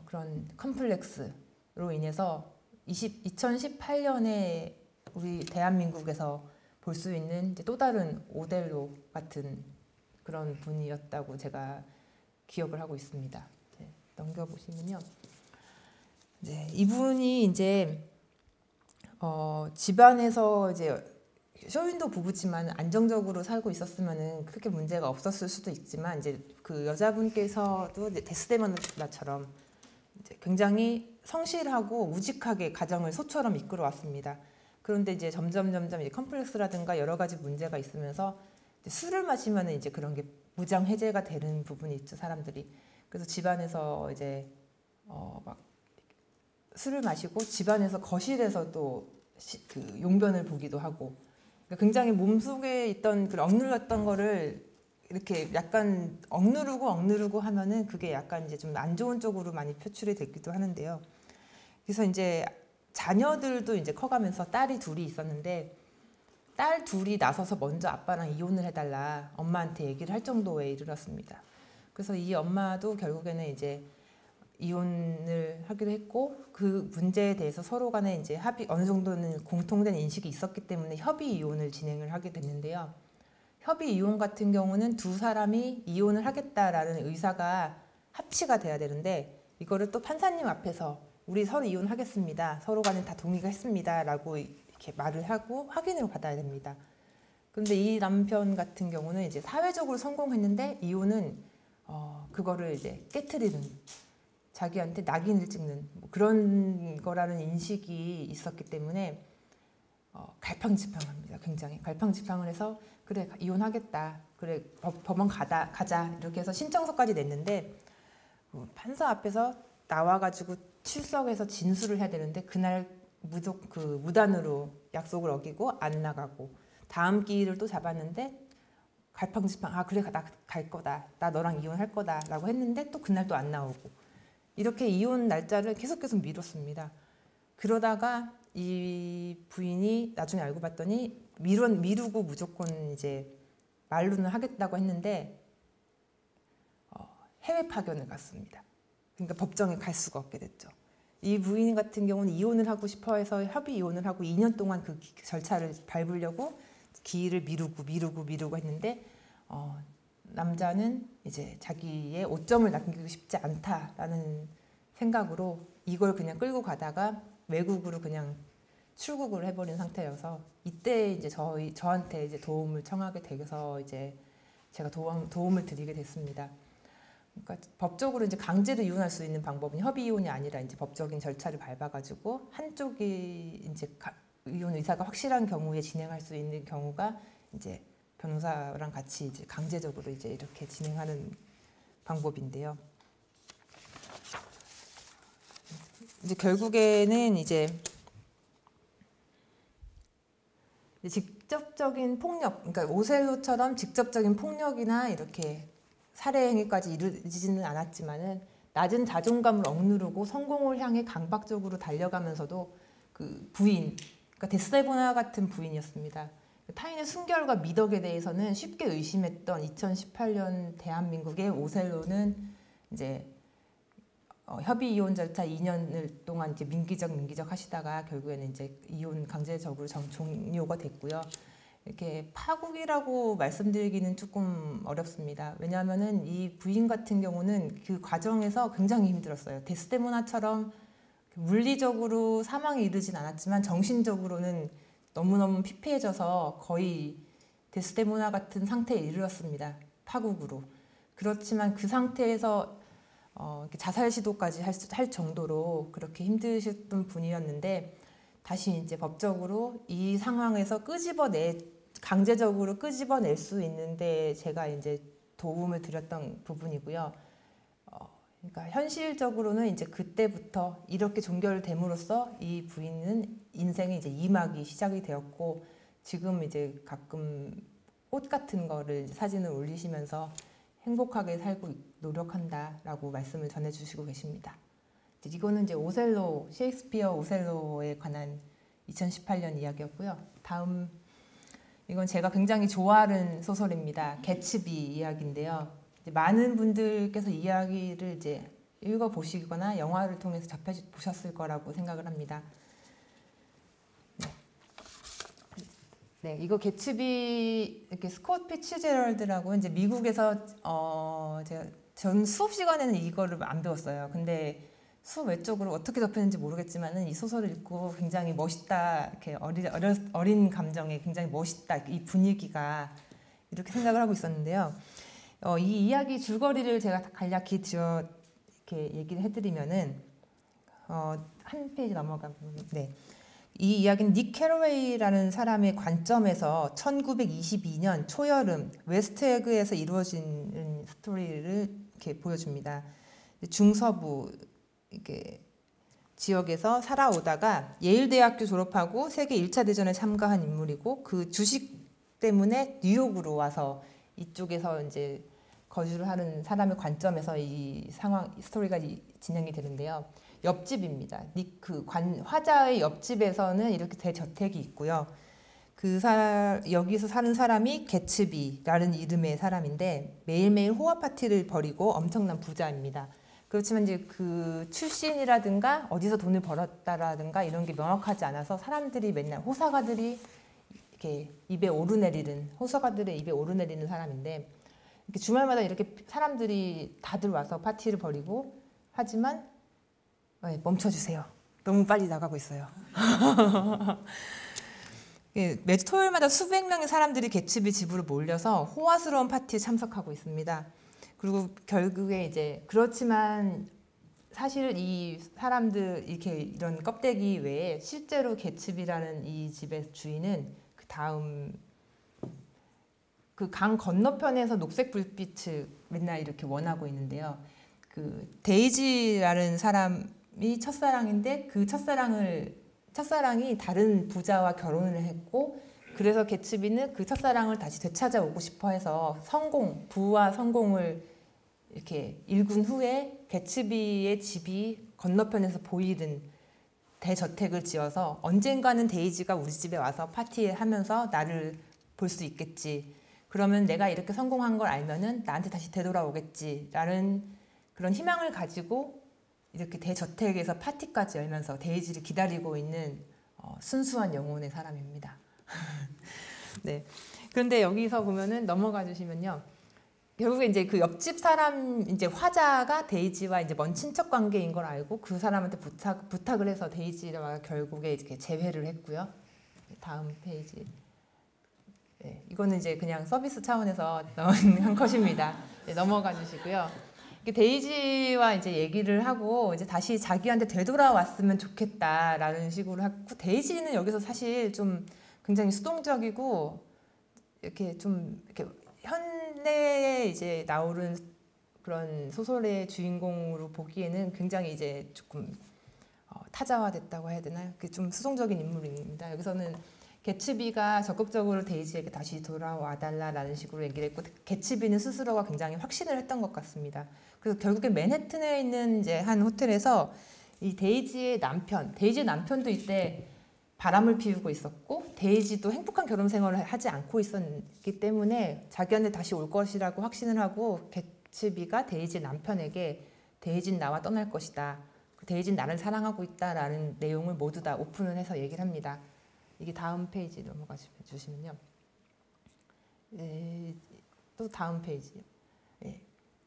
그런 컴플렉스로 인해서 2018년에 우리 대한민국에서 볼 수 있는 이제 또 다른 오델로 같은 그런 분이었다고 제가 기억을 하고 있습니다. 네, 넘겨보시면요. 네, 이분이 이제 집안에서 이제 쇼윈도 부부지만 안정적으로 살고 있었으면은 그렇게 문제가 없었을 수도 있지만 이제 그 여자분께서도 데스데모나처럼 이제 굉장히 성실하고 우직하게 가정을 소처럼 이끌어 왔습니다. 그런데 이제 점점 이제 컴플렉스라든가 여러 가지 문제가 있으면서 이제 술을 마시면은 이제 그런 게 무장 해제가 되는 부분이 있죠, 사람들이. 그래서 집안에서 이제 막 술을 마시고 집안에서 거실에서 또 그 용변을 보기도 하고 그러니까 굉장히 몸속에 있던 그 억눌렸던 거를 이렇게 약간 억누르고 하면은 그게 약간 이제 좀 안 좋은 쪽으로 많이 표출이 되기도 하는데요. 그래서 이제 자녀들도 이제 커가면서 딸이 둘이 있었는데 딸 둘이 나서서 먼저 아빠랑 이혼을 해달라 엄마한테 얘기를 할 정도에 이르렀습니다. 그래서 이 엄마도 결국에는 이제 이혼을 하기로 했고 그 문제에 대해서 서로 간에 이제 합의 어느 정도는 공통된 인식이 있었기 때문에 협의 이혼을 진행을 하게 됐는데요. 협의 이혼 같은 경우는 두 사람이 이혼을 하겠다라는 의사가 합치가 돼야 되는데 이거를 또 판사님 앞에서 우리 서로 이혼하겠습니다. 서로 간에 다 동의가 했습니다. 라고 이렇게 말을 하고 확인을 받아야 됩니다. 그런데 이 남편 같은 경우는 이제 사회적으로 성공했는데 이혼은 그거를 이제 깨트리는 자기한테 낙인을 찍는 뭐 그런 거라는 인식이 있었기 때문에 갈팡질팡합니다. 굉장히 갈팡질팡을 해서 그래 이혼하겠다. 그래 법원 가자 이렇게 해서 신청서까지 냈는데 판사 앞에서 나와가지고 출석해서 진술을 해야 되는데 그날 무단으로 약속을 어기고 안 나가고 다음 기일을 또 잡았는데 갈팡질팡 그래 나 갈 거다. 나 너랑 이혼할 거다 라고 했는데 또 그날 또 안 나오고 이렇게 이혼 날짜를 계속 미뤘습니다. 그러다가 이 부인이 나중에 알고 봤더니 미루고 무조건 이제 말로는 하겠다고 했는데 해외 파견을 갔습니다. 그러니까 법정에 갈 수가 없게 됐죠. 이 부인 같은 경우는 이혼을 하고 싶어 해서 협의 이혼을 하고 2년 동안 그 절차를 밟으려고 기일을 미루고 했는데 남자는 이제 자기의 오점을 남기고 싶지 않다라는 생각으로 이걸 그냥 끌고 가다가 외국으로 그냥 출국을 해버린 상태여서 이때 이제 저한테 이제 도움을 청하게 되어서 이제 제가 도움을 드리게 됐습니다. 그러니까 법적으로 이제 강제로 이혼할 수 있는 방법은 협의 이혼이 아니라 이제 법적인 절차를 밟아가지고 한쪽이 이제 이혼 의사가 확실한 경우에 진행할 수 있는 경우가 이제 변호사랑 같이 이제 강제적으로 이제 이렇게 진행하는 방법인데요. 이제 결국에는 이제 직접적인 폭력, 그러니까 오셀로처럼 직접적인 폭력이나 이렇게 살해 행위까지 이르지는 않았지만은 낮은 자존감을 억누르고 성공을 향해 강박적으로 달려가면서도 그 부인, 그러니까 데스데모나 같은 부인이었습니다. 타인의 순결과 미덕에 대해서는 쉽게 의심했던 2018년 대한민국의 오셀로는 이제 협의 이혼 절차 2년을 동안 이제 민기적 하시다가 결국에는 이제 이혼 강제적으로 종료가 됐고요. 이렇게 파국이라고 말씀드리기는 조금 어렵습니다. 왜냐하면은 이 부인 같은 경우는 그 과정에서 굉장히 힘들었어요. 데스데모나처럼 물리적으로 사망에 이르진 않았지만 정신적으로는 너무너무 피폐해져서 거의 데스데모나 같은 상태에 이르렀습니다. 파국으로. 그렇지만 그 상태에서 자살 시도까지 할 정도로 그렇게 힘드셨던 분이었는데 다시 이제 법적으로 이 상황에서 강제적으로 끄집어낼 수 있는데 제가 이제 도움을 드렸던 부분이고요. 그러니까 현실적으로는 이제 그때부터 이렇게 종결됨으로써 이 부인은 인생의 이제 2막이 시작이 되었고 지금 이제 가끔 꽃 같은 거를 사진을 올리시면서 행복하게 살고 노력한다라고 말씀을 전해주시고 계십니다. 이거는 이제 오셀로, 셰익스피어 오셀로에 관한 2018년 이야기였고요. 다음 이건 제가 굉장히 좋아하는 소설입니다. 개츠비 이야기인데요. 많은 분들께서 이 이야기를 이제 읽어보시거나 영화를 통해서 접해보셨을 거라고 생각을 합니다. 네, 이거 개츠비 이렇게 스콧 피츠제럴드라고 이제 미국에서 전 수업 시간에는 이거를 안 배웠어요. 근데 수업 외적으로 어떻게 접했는지 모르겠지만은 이 소설을 읽고 굉장히 멋있다, 이렇게 어린 감정에 굉장히 멋있다, 이 분위기가 이렇게 생각을 하고 있었는데요. 이 이야기 줄거리를 제가 간략히 이렇게 얘기를 해드리면은 한 페이지 넘어가면 네. 이 이야기는 닉 캐러웨이라는 사람의 관점에서 1922년 초여름 웨스트에그에서 이루어진 스토리를 이렇게 보여줍니다. 중서부 이렇게 지역에서 살아오다가 예일대학교 졸업하고 세계 1차 대전에 참가한 인물이고 그 주식 때문에 뉴욕으로 와서 이쪽에서 이제 거주를 하는 사람의 관점에서 이 스토리가 진행이 되는데요. 옆집입니다. 그 화자의 옆집에서는 이렇게 대저택이 있고요. 여기서 사는 사람이 개츠비라는 이름의 사람인데 매일매일 호화 파티를 벌이고 엄청난 부자입니다. 그렇지만 이제 그 출신이라든가 어디서 돈을 벌었다라든가 이런 게 명확하지 않아서 사람들이 맨날 호사가들의 입에 오르내리는 사람인데 이렇게 주말마다 이렇게 사람들이 다들 와서 파티를 벌이고 하지만 멈춰주세요. 너무 빨리 나가고 있어요. 매주 토요일마다 수백 명의 사람들이 개츠비 집으로 몰려서 호화스러운 파티에 참석하고 있습니다. 그리고 결국에 이제 그렇지만 사실 이 사람들 이런 껍데기 외에 실제로 개츠비라는 이 집의 주인은 그 다음 그 강 건너편에서 녹색 불빛을 맨날 이렇게 원하고 있는데요. 그 데이지라는 사람이 첫사랑인데 그 첫사랑이 다른 부자와 결혼을 했고 그래서 개츠비는 그 첫사랑을 다시 되찾아오고 싶어 해서 부와 성공을 이렇게 일군 후에 개츠비의 집이 건너편에서 보이는 대저택을 지어서 언젠가는 데이지가 우리 집에 와서 파티하면서 나를 볼 수 있겠지. 그러면 내가 이렇게 성공한 걸 알면은 나한테 다시 되돌아오겠지라는 그런 희망을 가지고 이렇게 대저택에서 파티까지 열면서 데이지를 기다리고 있는 순수한 영혼의 사람입니다. 네. 그런데 여기서 보면은 넘어가 주시면요. 결국에 이제 그 옆집 사람 이제 화자가 데이지와 이제 먼 친척 관계인 걸 알고 그 사람한테 부탁을 해서 데이지와 결국에 이렇게 재회를 했고요. 다음 페이지. 네, 이거는 이제 그냥 서비스 차원에서 넣은 한 컷입니다. 네, 넘어가 주시고요. 데이지와 이제 얘기를 하고 이제 다시 자기한테 되돌아왔으면 좋겠다라는 식으로 하고 데이지는 여기서 사실 좀 굉장히 수동적이고 이렇게 좀 이렇게 현대에 이제 나오는 그런 소설의 주인공으로 보기에는 굉장히 이제 조금 타자화됐다고 해야 되나요? 좀 수동적인 인물입니다. 여기서는 개츠비가 적극적으로 데이지에게 다시 돌아와 달라라는 식으로 얘기를 했고 개츠비는 스스로가 굉장히 확신을 했던 것 같습니다. 그래서 결국에 맨해튼에 있는 이제 한 호텔에서 이 데이지의 남편도 이때 바람을 피우고 있었고 데이지도 행복한 결혼 생활을 하지 않고 있었기 때문에 자기한테 다시 올 것이라고 확신을 하고 개츠비가 데이지 남편에게 데이지는 나와 떠날 것이다. 데이지는 나를 사랑하고 있다라는 내용을 모두 다 오픈을 해서 얘기를 합니다. 이게 다음 페이지 넘어가 주시면요. 또 다음 페이지요. 네.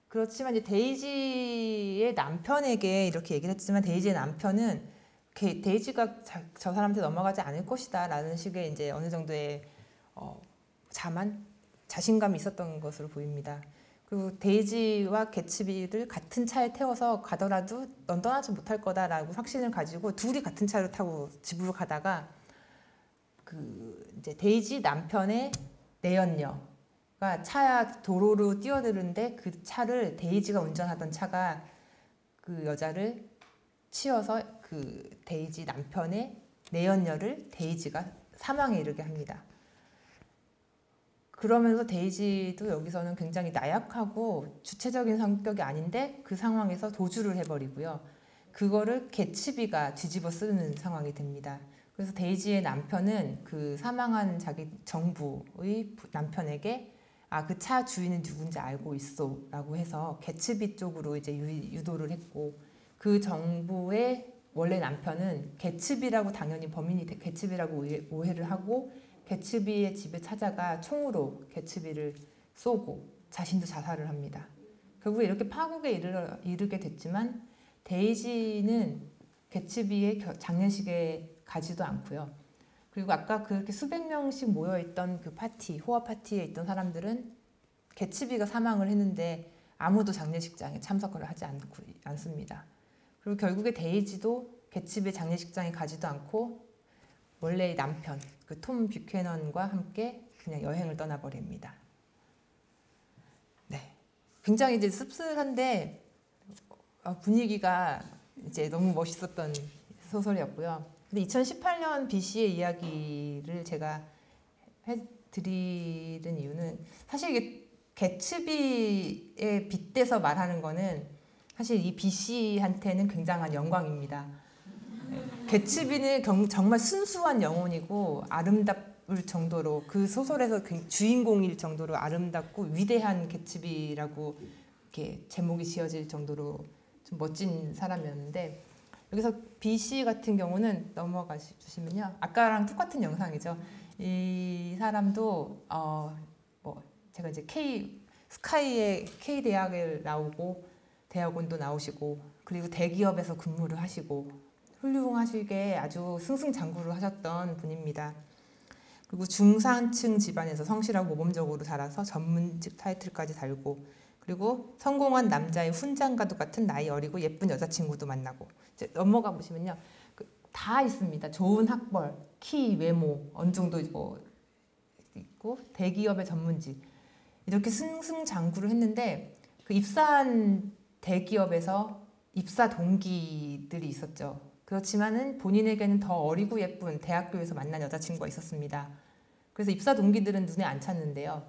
그렇지만 이제 데이지의 남편에게 이렇게 얘기를 했지만 데이지의 남편은 데이지가 저 사람한테 넘어가지 않을 것이다 라는 식의 이제 어느 정도의 자신감이 있었던 것으로 보입니다. 그리고 데이지와 개츠비를 같은 차에 태워서 가더라도 넌 떠나지 못할 거다라고 확신을 가지고 둘이 같은 차를 타고 집으로 가다가 이제 데이지 남편의 내연녀가 도로로 뛰어드는데 그 차를 데이지가 운전하던 차가 그 여자를 치어서 그 데이지 남편의 내연녀를 데이지가 사망에 이르게 합니다. 그러면서 데이지도 여기서는 굉장히 나약하고 주체적인 성격이 아닌데 그 상황에서 도주를 해버리고요. 그거를 개츠비가 뒤집어 쓰는 상황이 됩니다. 그래서 데이지의 남편은 그 사망한 자기 정부의 남편에게 그 차 주인은 누군지 알고 있어 라고 해서 개츠비 쪽으로 이제 유도를 했고 그 정부의 원래 남편은 개츠비라고 당연히 범인이 개츠비라고 오해를 하고 개츠비의 집에 찾아가 총으로 개츠비를 쏘고 자신도 자살을 합니다. 결국에 이렇게 파국에 이르게 됐지만 데이지는 개츠비의 장례식에 가지도 않고요. 그리고 아까 그렇게 수백 명씩 모여있던 그 호화 파티에 있던 사람들은 개츠비가 사망을 했는데 아무도 장례식장에 참석을 하지 않습니다. 그리고 결국에 데이지도 개츠비의 장례식장에 가지도 않고 원래의 남편, 그 톰 뷰캐넌과 함께 그냥 여행을 떠나버립니다. 네, 굉장히 이제 씁쓸한데 분위기가 이제 너무 멋있었던 소설이었고요. 근데 2018년 BC의 이야기를 제가 해드리는 이유는 사실 이게 개츠비에 빗대서 말하는 거는 사실 이 BC한테는 굉장한 영광입니다. 개츠비는 정말 순수한 영혼이고 아름다울 정도로 그 소설에서 주인공일 정도로 아름답고 위대한 개츠비라고 이렇게 제목이 지어질 정도로 좀 멋진 사람이었는데 여기서 BC 같은 경우는 넘어가 주시면요. 아까랑 똑같은 영상이죠. 이 사람도 제가 이제 스카이의 K 대학을 나오고 대학원도 나오시고 그리고 대기업에서 근무를 하시고 훌륭하시게 아주 승승장구를 하셨던 분입니다. 그리고 중산층 집안에서 성실하고 모범적으로 자라서 전문직 타이틀까지 달고 그리고 성공한 남자의 훈장과도 같은 나이 어리고 예쁜 여자친구도 만나고 이제 넘어가 보시면요. 다 있습니다. 좋은 학벌, 키, 외모 어느 정도 있고 대기업의 전문직 이렇게 승승장구를 했는데 그 입사한 대기업에서 입사 동기들이 있었죠. 그렇지만은 본인에게는 더 어리고 예쁜 대학교에서 만난 여자친구가 있었습니다. 그래서 입사 동기들은 눈에 안 찼는데요.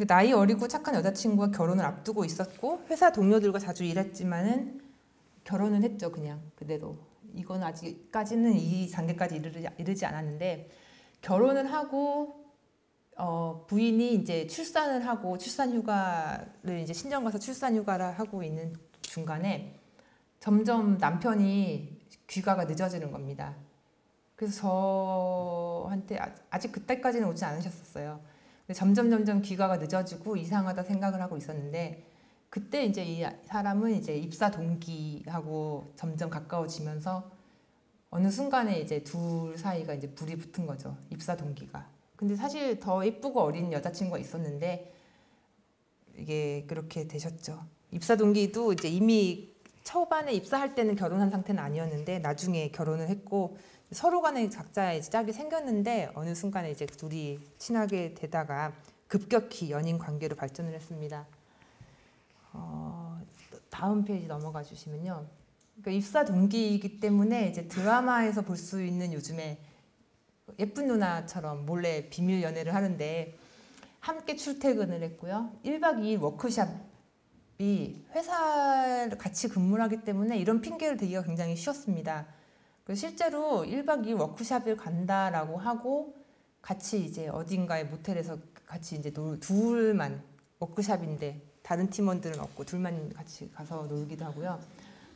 나이 어리고 착한 여자친구와 결혼을 앞두고 있었고 회사 동료들과 자주 일했지만은 결혼은 했죠. 그냥 그대로. 이건 아직까지는 이 단계까지 이르지 않았는데 결혼을 하고 부인이 이제 출산을 하고 출산휴가를 이제 친정 가서 출산휴가를 하고 있는 중간에 점점 남편이 귀가가 늦어지는 겁니다. 그래서 저한테 아직 그때까지는 오지 않으셨었어요. 근데 점점 귀가가 늦어지고 이상하다 생각을 하고 있었는데 그때 이제 이 사람은 이제 입사 동기하고 점점 가까워지면서 어느 순간에 이제 둘 사이가 이제 불이 붙은 거죠. 입사 동기가. 근데 사실 더 예쁘고 어린 여자친구가 있었는데 이게 그렇게 되셨죠. 입사 동기도 이제 이미 초반에 입사할 때는 결혼한 상태는 아니었는데 나중에 결혼을 했고 서로 간에 각자의 짝이 생겼는데 어느 순간에 이제 둘이 친하게 되다가 급격히 연인 관계로 발전을 했습니다. 다음 페이지 넘어가 주시면요. 그러니까 입사 동기이기 때문에 이제 드라마에서 볼 수 있는 요즘에 예쁜 누나처럼 몰래 비밀 연애를 하는데 함께 출퇴근을 했고요. 1박 2일 워크숍이 회사를 같이 근무를 하기 때문에 이런 핑계를 대기가 굉장히 쉬웠습니다. 그래서 실제로 1박 2일 워크숍을 간다라고 하고 같이 이제 어딘가의 모텔에서 같이 이제 둘만 워크숍인데 다른 팀원들은 없고 둘만 같이 가서 놀기도 하고요.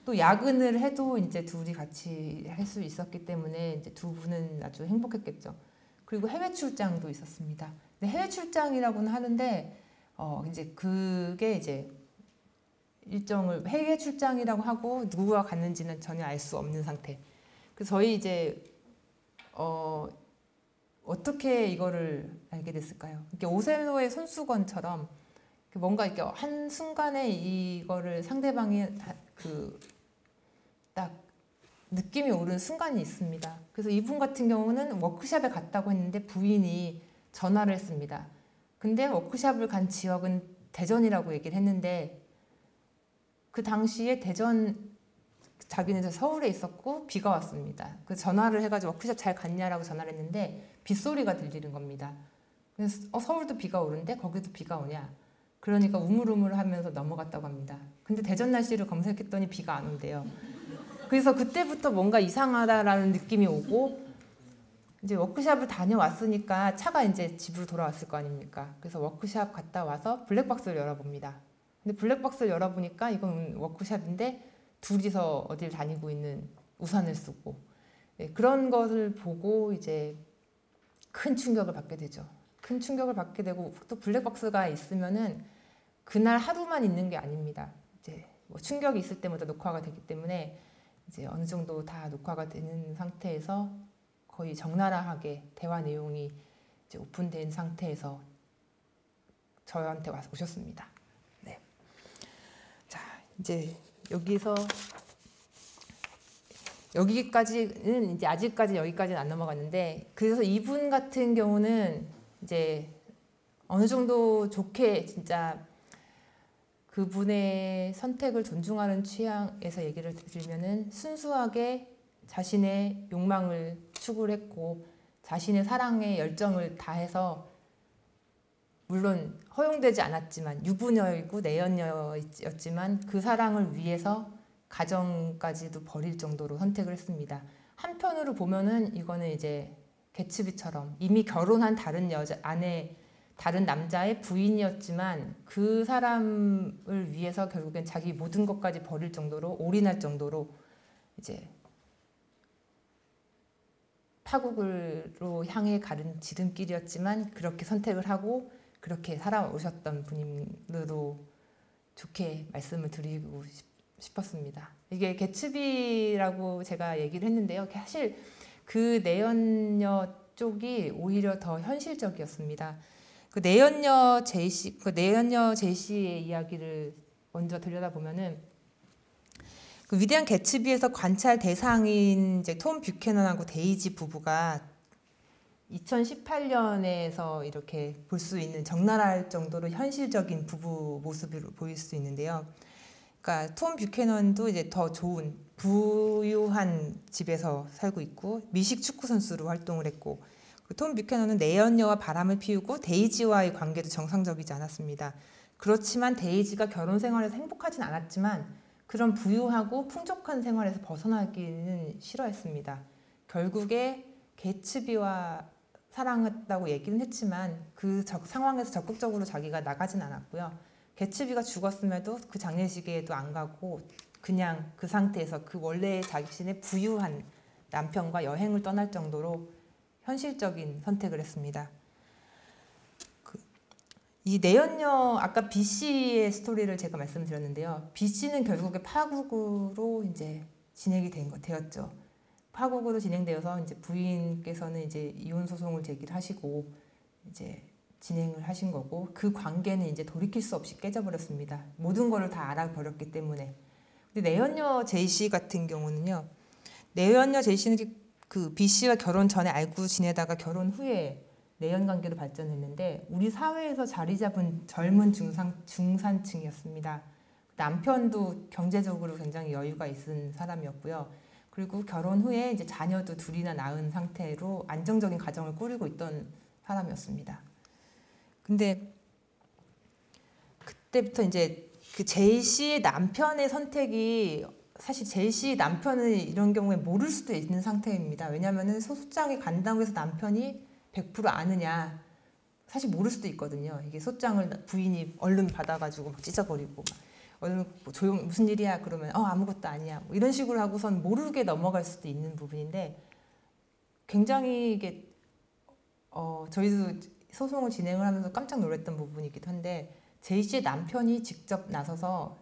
또 야근을 해도 이제 둘이 같이 할 수 있었기 때문에 이제 두 분은 아주 행복했겠죠. 그리고 해외 출장도 있었습니다. 근데 해외 출장이라고는 하는데 이제 그게 이제 일정을 해외 출장이라고 하고 누구가 갔는지는 전혀 알 수 없는 상태. 그래서 저희 이제 어떻게 이거를 알게 됐을까요? 이렇게 오셀로의 손수건처럼 뭔가 이렇게 한 순간에 이거를 상대방이 딱 느낌이 오른 순간이 있습니다. 그래서 이분 같은 경우는 워크숍에 갔다고 했는데 부인이 전화를 했습니다. 근데 워크숍을 간 지역은 대전이라고 얘기를 했는데 그 당시에 자기는 서울에 있었고 비가 왔습니다. 그래서 전화를 해가지고 워크숍 잘 갔냐라고 전화를 했는데 빗소리가 들리는 겁니다. 그래서 서울도 비가 오는데 거기도 비가 오냐. 그러니까 우물우물하면서 넘어갔다고 합니다. 근데 대전 날씨를 검색했더니 비가 안 온대요. 그래서 그때부터 뭔가 이상하다라는 느낌이 오고 이제 워크숍을 다녀왔으니까 차가 이제 집으로 돌아왔을 거 아닙니까? 그래서 워크숍 갔다 와서 블랙박스를 열어봅니다. 근데 블랙박스를 열어보니까 이건 워크숍인데 둘이서 어딜 다니고 있는 우산을 쓰고 그런 것을 보고 이제 큰 충격을 받게 되죠. 큰 충격을 받게 되고 또 블랙박스가 있으면은 그날 하루만 있는 게 아닙니다. 이제 뭐 충격이 있을 때마다 녹화가 되기 때문에 이제 어느 정도 다 녹화가 되는 상태에서 거의 적나라하게 대화 내용이 이제 오픈된 상태에서 저한테 오셨습니다. 네. 자, 이제 여기까지는 이제 아직까지 여기까지는 안 넘어갔는데 그래서 이분 같은 경우는 이제 어느 정도 좋게 진짜 그분의 선택을 존중하는 취향에서 얘기를 드리면은 순수하게 자신의 욕망을 추구를 했고 자신의 사랑의 열정을 다해서 물론 허용되지 않았지만 유부녀이고 내연녀였지만 그 사랑을 위해서 가정까지도 버릴 정도로 선택을 했습니다. 한편으로 보면은 이거는 이제 개츠비처럼 이미 결혼한 다른 남자의 부인이었지만 그 사람을 위해서 결국엔 자기 모든 것까지 버릴 정도로 올인할 정도로 이제 파국으로 향해 가는 지름길이었지만 그렇게 선택을 하고 그렇게 살아오셨던 분으로 좋게 말씀을 드리고 싶었습니다. 이게 개츠비라고 제가 얘기를 했는데요. 사실 그 내연녀 쪽이 오히려 더 현실적이었습니다. 그 내연녀 제시의 이야기를 먼저 들여다보면은 그 위대한 개츠비에서 관찰 대상인 이제 톰 뷰캐넌하고 데이지 부부가 2018년에서 이렇게 볼 수 있는 적나라할 정도로 현실적인 부부 모습을 보일 수 있는데요. 그러니까 톰 뷰캐넌도 이제 더 좋은 부유한 집에서 살고 있고 미식 축구 선수로 활동을 했고 톰 뷰캐넌은 내연녀와 바람을 피우고 데이지와의 관계도 정상적이지 않았습니다. 그렇지만 데이지가 결혼 생활에서 행복하진 않았지만 그런 부유하고 풍족한 생활에서 벗어나기는 싫어했습니다. 결국에 개츠비와 사랑했다고 얘기는 했지만 그 상황에서 적극적으로 자기가 나가진 않았고요. 개츠비가 죽었음에도 그 장례식에도 안 가고 그냥 그 상태에서 그 원래 자신의 부유한 남편과 여행을 떠날 정도로 현실적인 선택을 했습니다. 이 내연녀 아까 B 씨의 스토리를 제가 말씀드렸는데요. B 씨는 결국에 파국으로 이제 진행이 되었죠. 파국으로 진행되어서 이제 부인께서는 이제 이혼 소송을 제기를 하시고 이제 진행을 하신 거고 그 관계는 이제 돌이킬 수 없이 깨져버렸습니다. 모든 거를 다 알아버렸기 때문에. 근데 내연녀 제이 씨 같은 경우는요. 내연녀 제이 씨는 그 B 씨가 결혼 전에 알고 지내다가 결혼 후에 내연 관계로 발전했는데 우리 사회에서 자리 잡은 젊은 중산층이었습니다. 남편도 경제적으로 굉장히 여유가 있은 사람이었고요. 그리고 결혼 후에 이제 자녀도 둘이나 낳은 상태로 안정적인 가정을 꾸리고 있던 사람이었습니다. 근데 그때부터 이제 그 제이 씨의 남편의 선택이 사실 제이 씨 남편은 이런 경우에 모를 수도 있는 상태입니다. 왜냐하면 소장에 간다고 해서 남편이 100% 아느냐 사실 모를 수도 있거든요. 이게 소장을 부인이 얼른 받아가지고 막 찢어버리고 얼른 뭐 무슨 일이야 그러면 아무것도 아니야 뭐 이런 식으로 하고선 모르게 넘어갈 수도 있는 부분인데 굉장히 이게 저희도 소송을 진행을 하면서 깜짝 놀랐던 부분이기도 한데 제이 씨의 남편이 직접 나서서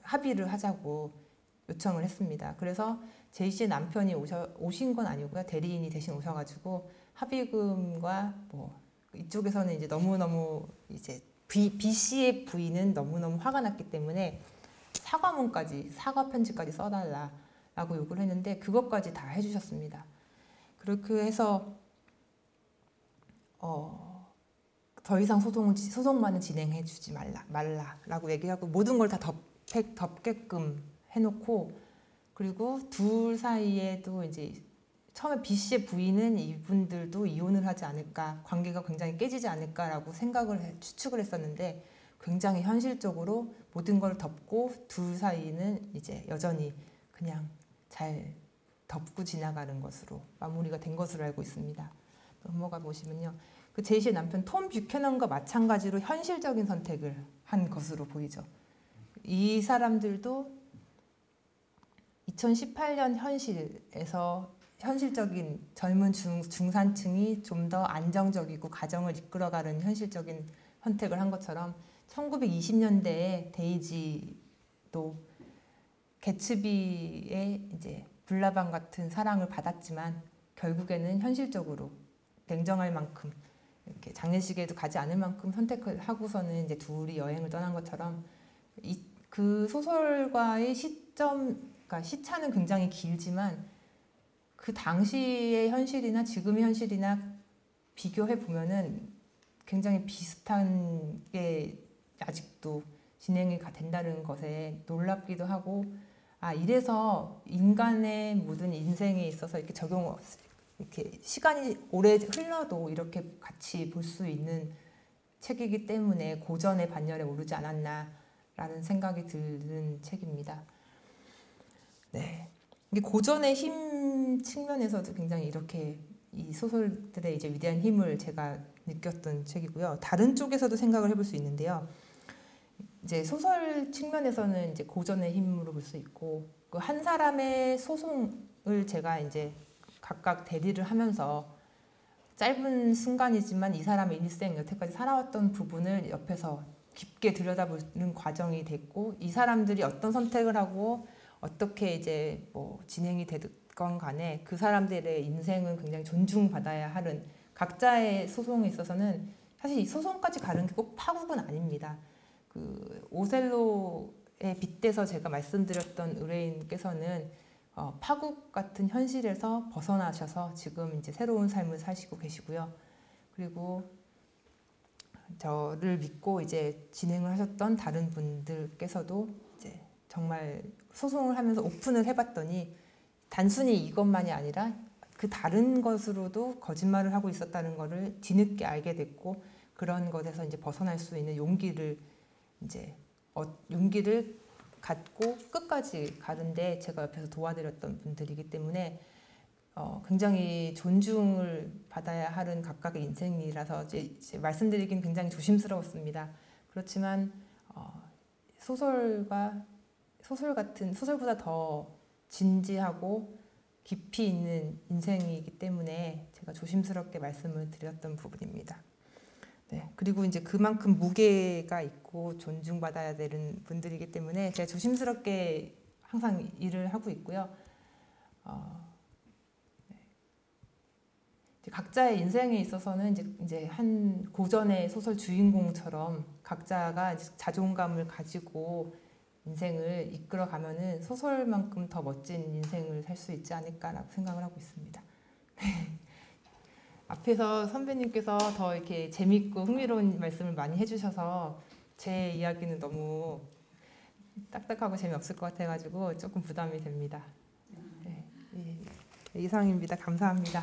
합의를 하자고 요청을 했습니다. 그래서 제이 씨의 남편이 오신 건 아니고요. 대리인이 대신 오셔가지고 합의금과 뭐 이쪽에서는 이제 너무너무 이제 B 씨의 부인은 너무너무 화가 났기 때문에 사과 편지까지 써달라라고 요구를 했는데 그것까지 다 해주셨습니다. 그렇게 해서 더 이상 소송만은 진행해주지 말라라고 얘기하고 모든 걸 다 덮게끔 해놓고 그리고 둘 사이에도 이제 처음에 B 씨의 부인은 이분들도 이혼을 하지 않을까 관계가 굉장히 깨지지 않을까라고 추측을 했었는데 굉장히 현실적으로 모든 걸 덮고 둘 사이는 이제 여전히 그냥 잘 덮고 지나가는 것으로 마무리가 된 것으로 알고 있습니다. 넘어가 보시면요. 그 제이 씨의 남편 톰 뷰캐넌과 마찬가지로 현실적인 선택을 한 것으로 보이죠. 이 사람들도 2018년 현실에서 현실적인 젊은 중산층이 좀 더 안정적이고 가정을 이끌어가는 현실적인 선택을 한 것처럼 1920년대에 데이지도 개츠비의 이제 불나방 같은 사랑을 받았지만 결국에는 현실적으로 냉정할 만큼 이렇게 장례식에도 가지 않을 만큼 선택을 하고서는 이제 둘이 여행을 떠난 것처럼 그 소설과의 그러니까 시차는 굉장히 길지만 그 당시의 현실이나 지금의 현실이나 비교해 보면은 굉장히 비슷한 게 아직도 진행이 된다는 것에 놀랍기도 하고 이래서 인간의 모든 인생에 있어서 이렇게 시간이 오래 흘러도 이렇게 같이 볼 수 있는 책이기 때문에 고전의 반열에 오르지 않았나라는 생각이 드는 책입니다. 네. 이게 고전의 힘 측면에서도 굉장히 이렇게 이 소설들의 이제 위대한 힘을 제가 느꼈던 책이고요. 다른 쪽에서도 생각을 해볼 수 있는데요. 이제 소설 측면에서는 이제 고전의 힘으로 볼 수 있고 그 한 사람의 소송을 제가 이제 각각 대리를 하면서 짧은 순간이지만 이 사람의 일생 여태까지 살아왔던 부분을 옆에서 깊게 들여다보는 과정이 됐고 이 사람들이 어떤 선택을 하고 어떻게 이제 뭐 진행이 됐건 간에 그 사람들의 인생은 굉장히 존중받아야 하는 각자의 소송에 있어서는 사실 이 소송까지 가는 게 꼭 파국은 아닙니다. 그 오셀로에 빗대서 제가 말씀드렸던 의뢰인께서는 파국 같은 현실에서 벗어나셔서 지금 이제 새로운 삶을 사시고 계시고요. 그리고 저를 믿고 이제 진행을 하셨던 다른 분들께서도 이제 정말 소송을 하면서 오픈을 해봤더니 단순히 이것만이 아니라 그 다른 것으로도 거짓말을 하고 있었다는 것을 뒤늦게 알게 됐고 그런 것에서 이제 벗어날 수 있는 용기를 갖고 끝까지 가는데 제가 옆에서 도와드렸던 분들이기 때문에 굉장히 존중을 받아야 하는 각각의 인생이라서 이제 말씀드리긴 굉장히 조심스러웠습니다. 그렇지만 소설보다 더 진지하고 깊이 있는 인생이기 때문에 제가 조심스럽게 말씀을 드렸던 부분입니다. 네, 그리고 이제 그만큼 무게가 있고 존중받아야 되는 분들이기 때문에 제가 조심스럽게 항상 일을 하고 있고요. 각자의 인생에 있어서는 이제 한 고전의 소설 주인공처럼 각자가 자존감을 가지고 인생을 이끌어가면은 소설만큼 더 멋진 인생을 살 수 있지 않을까라고 생각을 하고 있습니다. 앞에서 선배님께서 더 이렇게 재밌고 흥미로운 말씀을 많이 해주셔서 제 이야기는 너무 딱딱하고 재미없을 것 같아가지고 조금 부담이 됩니다. 네, 이상입니다. 감사합니다.